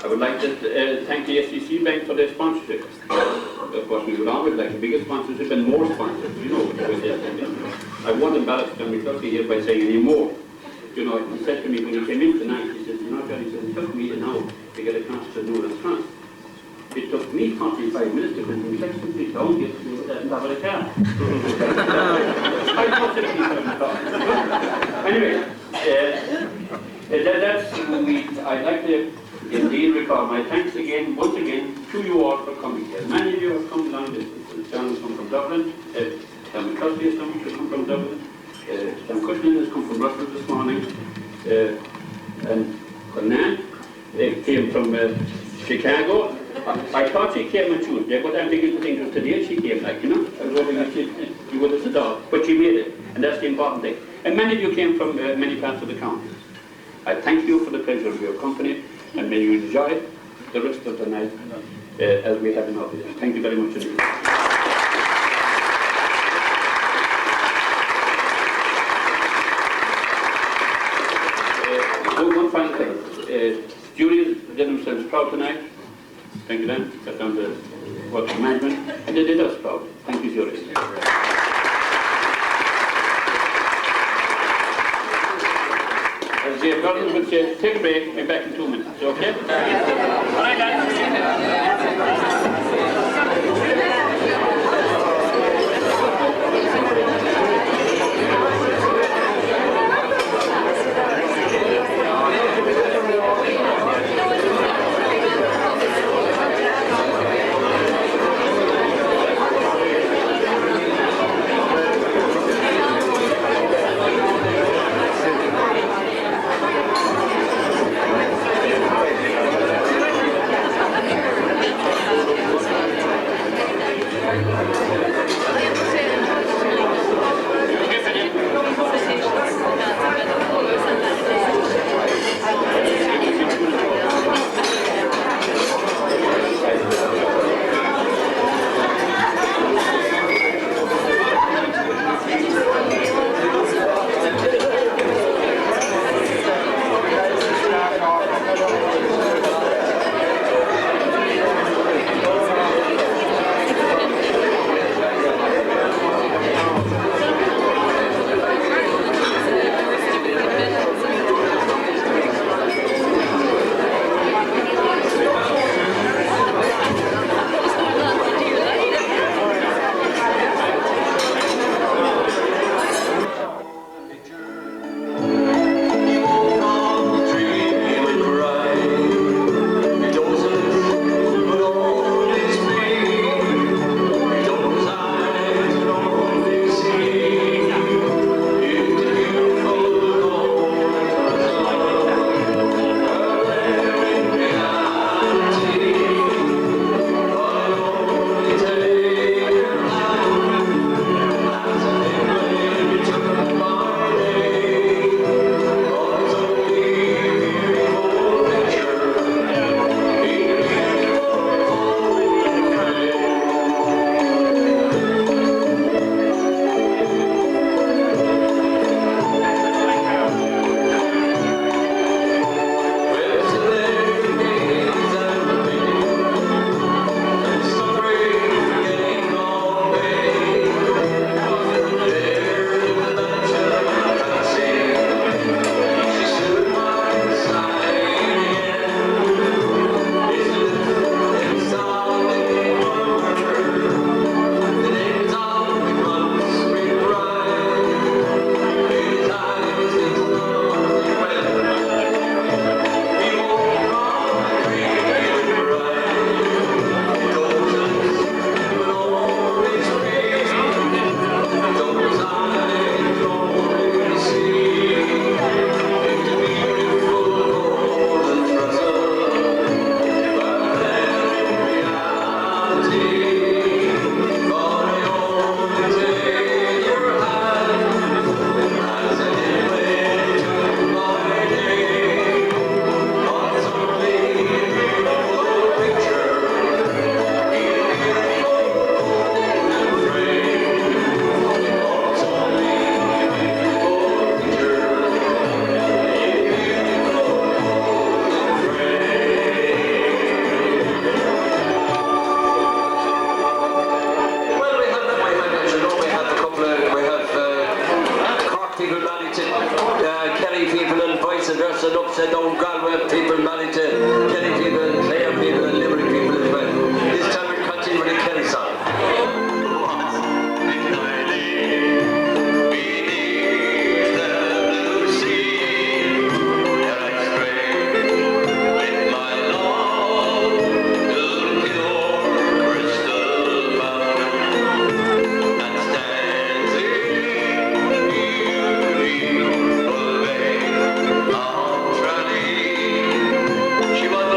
I would like to thank the SEC Bank for their sponsorship. Of course, we would always like a bigger sponsorship and more sponsors, you know. I won't embarrass John McCluskey here by saying any more. You know, he said to me when he came in tonight, he said, you know, John, he said, it took me an hour to get a chance to do this France. It took me 45 minutes to get from Sexton Street down here to have a car. I thought 67 o'clock. Anyway, that's I'd like to indeed recall my thanks again, once again, to you all for coming here. Many of you have come long distance. John has come from Dublin, Tom McCluskey has come from Dublin, Tom Cullinane has come from Russell this morning, and Cullinane came from Chicago. I thought she came on Tuesday, but I'm beginning to think it was today she came, like, you know. I was hoping that she would have said dog, but she made it, and that's the important thing. And many of you came from many parts of the county. I thank you for the pleasure of your company, and may you enjoy the rest of the night as we have in our video. Thank you very much indeed. One final thing. Juries did themselves proud tonight. Thank you, Dan. Got down to work management, and they did us proud. Thank you, juries. As the Gordon would say, take a break, be back in 2 minutes, okay? All right, Dan. dress and upside down Galway people married to Kerry people and Clare people and Limerick people as well. This time we'll continue with the Kerry song. She was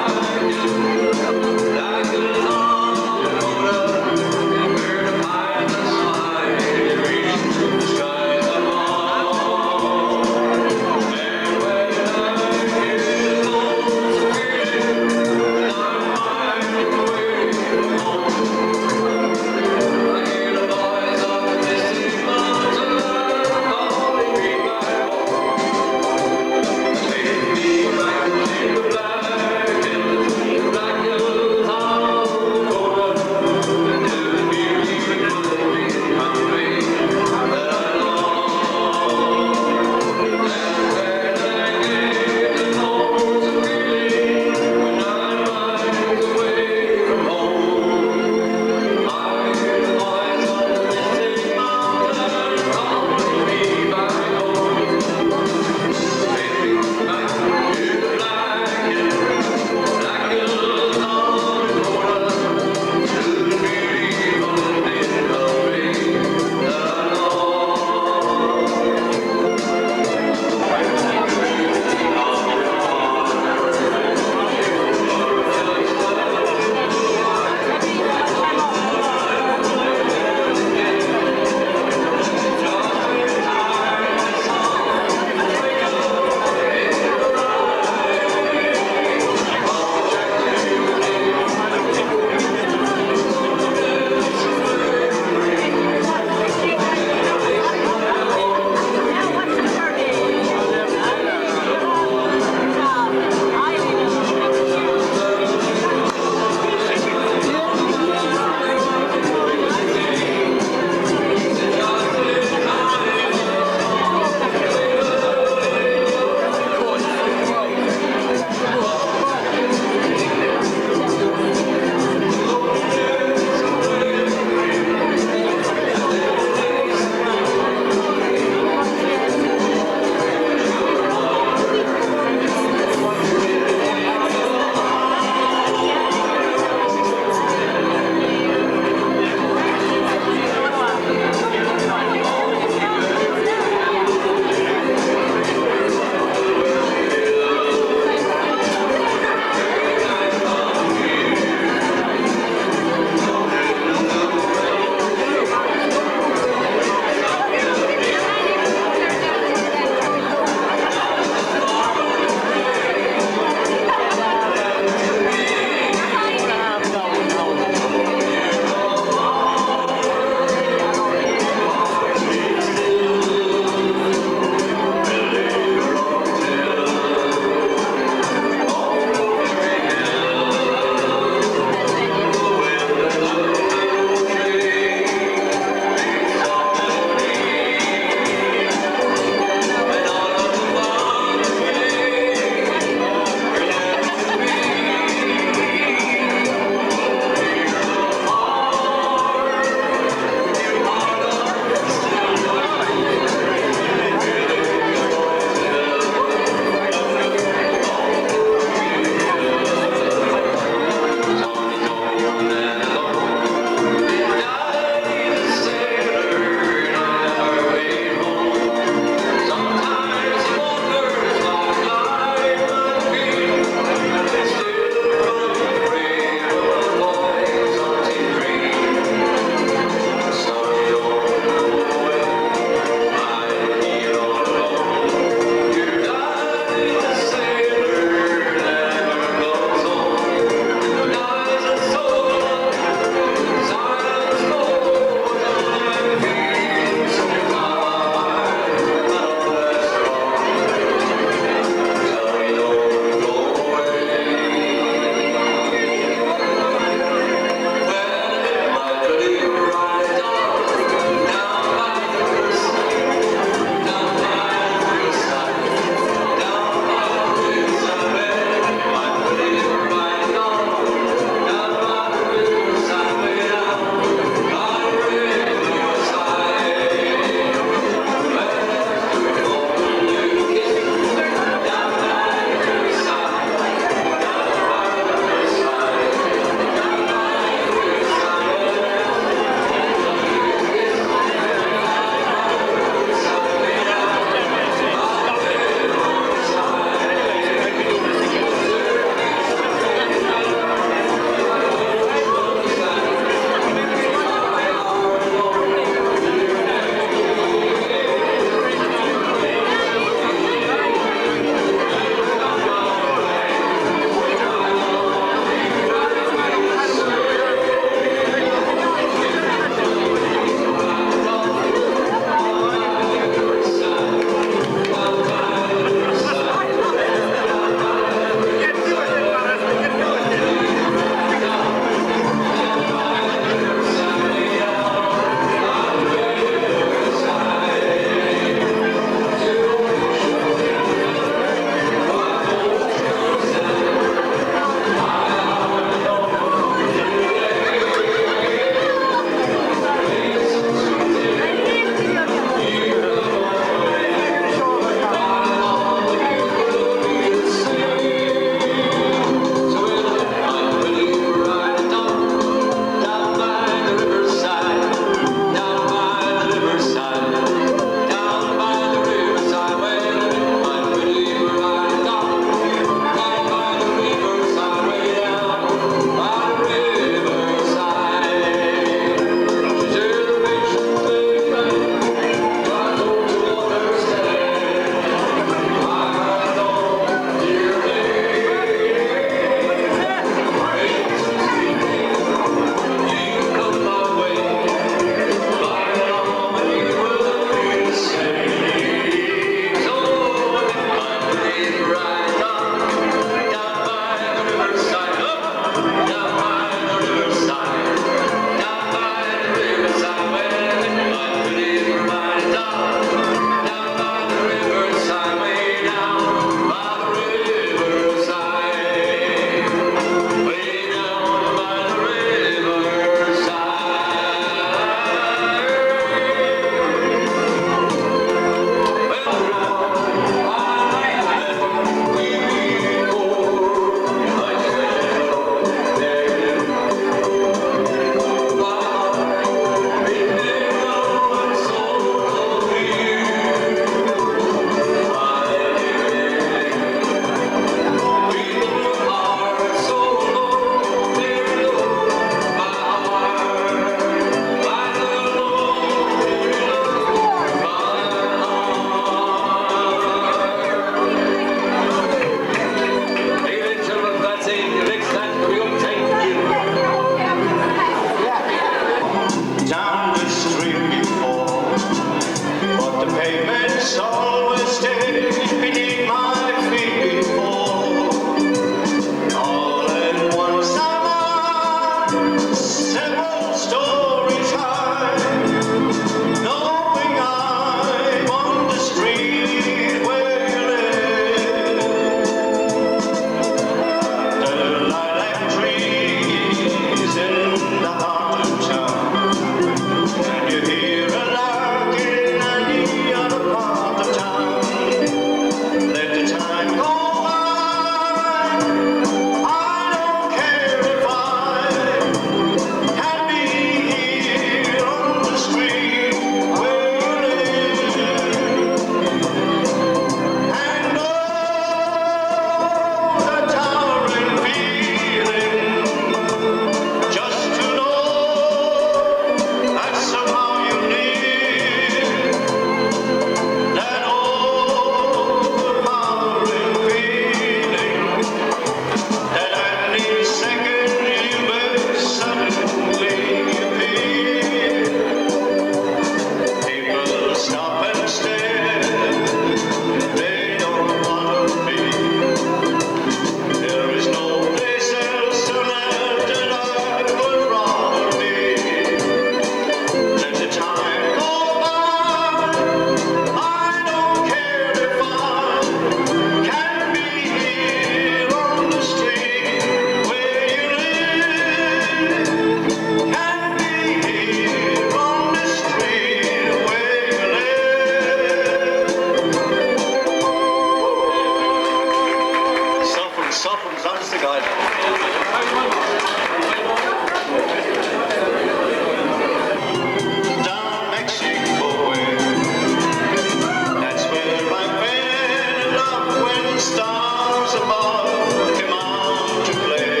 stars above came on to play.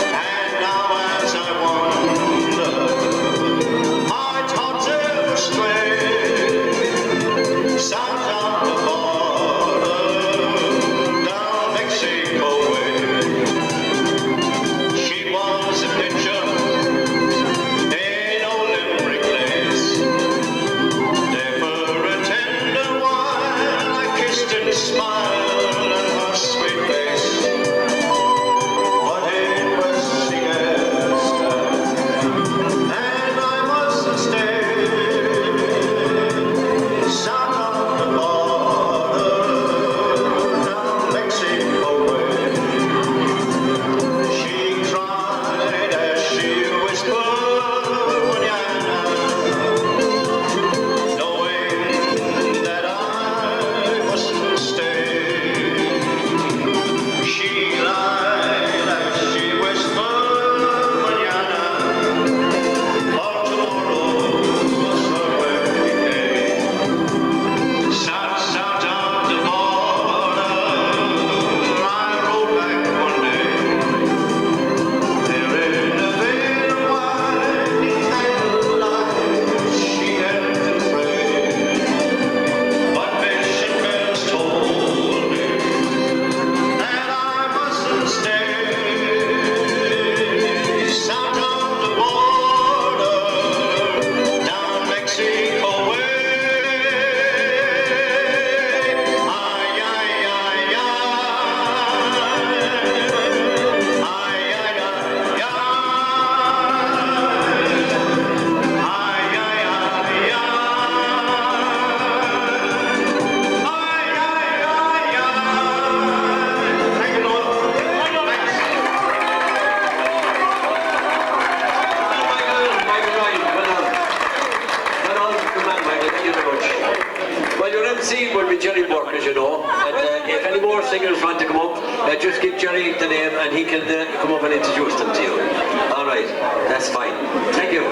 And now as I wander, my thoughts ever stray. South on the border, down Mexico way. She was a picture in old Limerick place. There for a tender while I kissed and smiled at her sweet face. But it was siesta, and I mustn't stay. South on the border, down Mexico way. She cried as she whispered, "Mañana," knowing that I mustn't stay. She lied as she whispered, "Mañana," for tomorrow was her wedding day. South on the border, I rode back one day. There in a veil of white candlelight, she had to pray. But mission bells told me that I mustn't stay. South on the border, down Mexico way. Ay, ay, ay, ay. Ay, ay, ay, ay. Ay, ay, ay, ay. Ay, ay, ay, ay. Thank you, Lord. Well, your MC will be Jerry Burke, as you know, and if any more singers want to come up, just give Jerry the name and he can come up and introduce them to you. All right, that's fine. Thank you.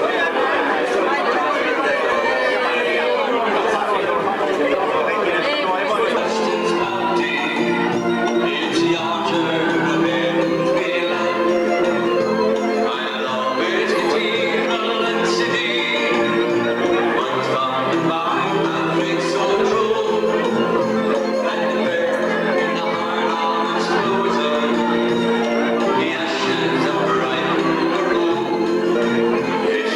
It's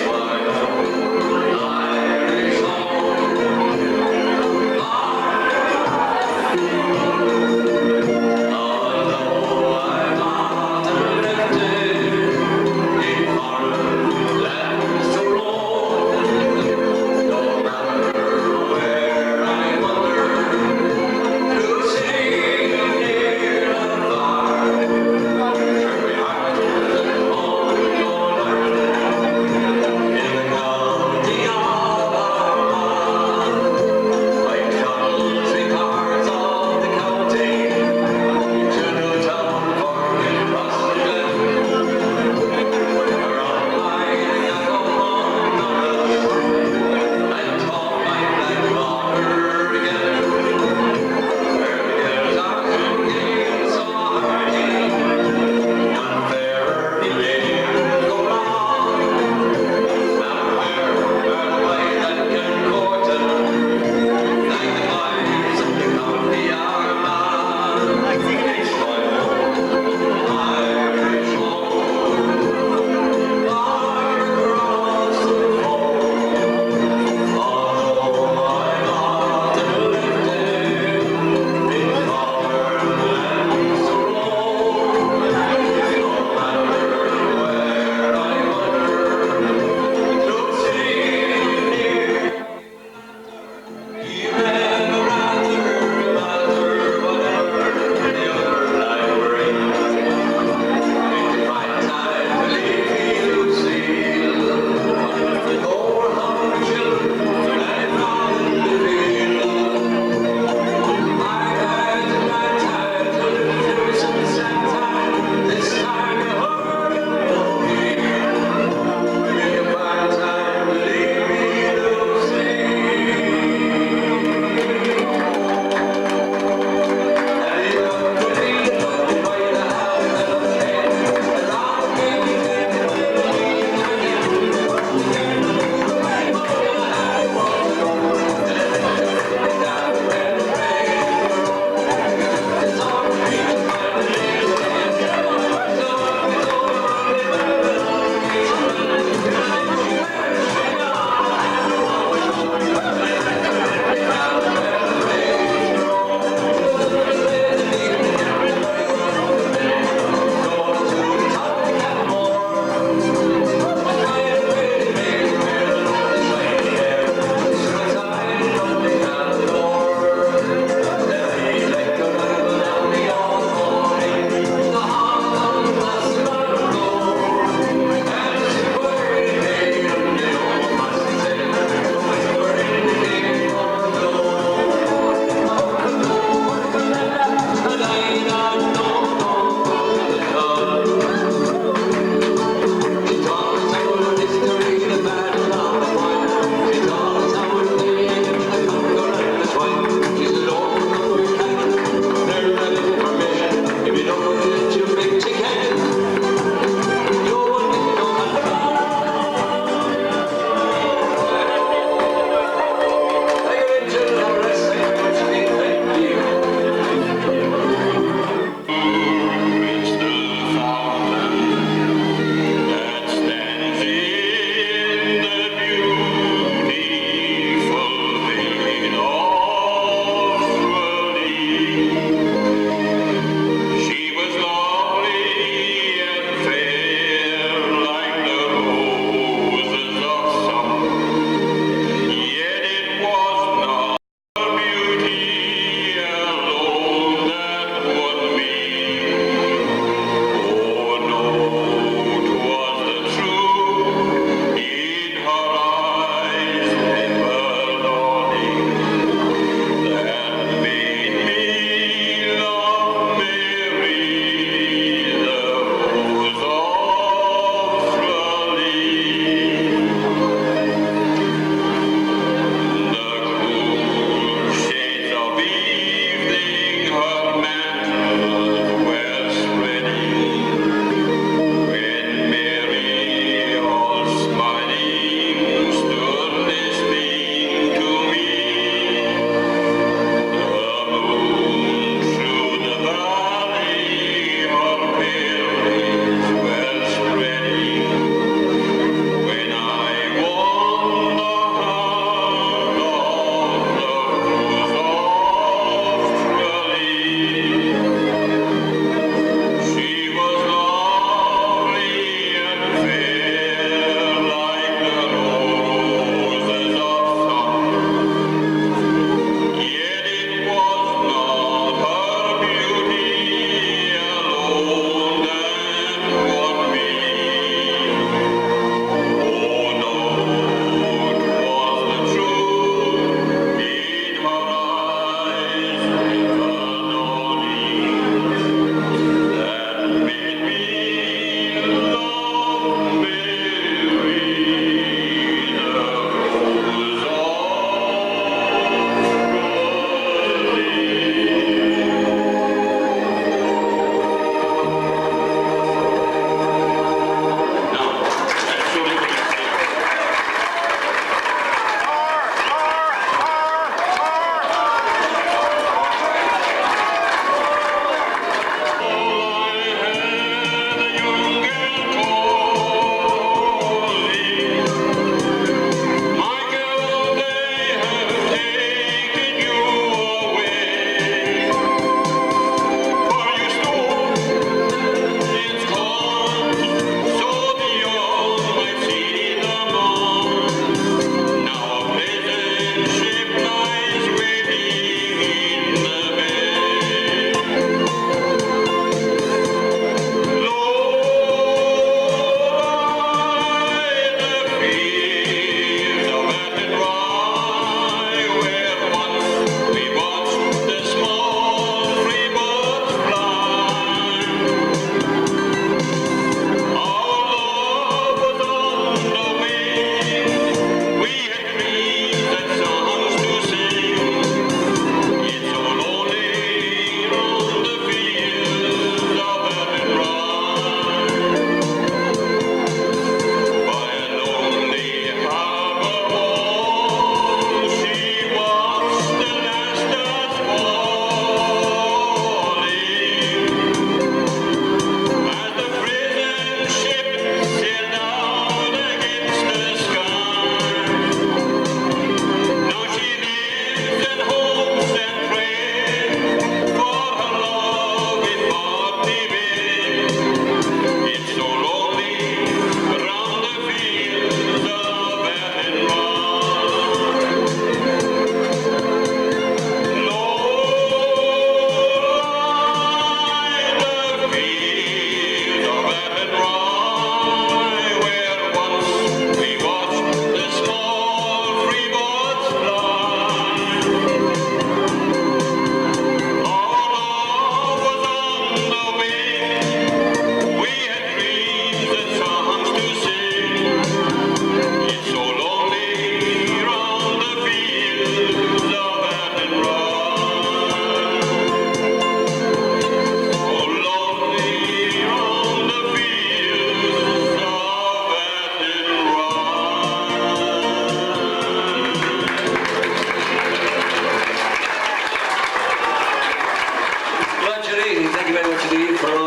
very much indeed for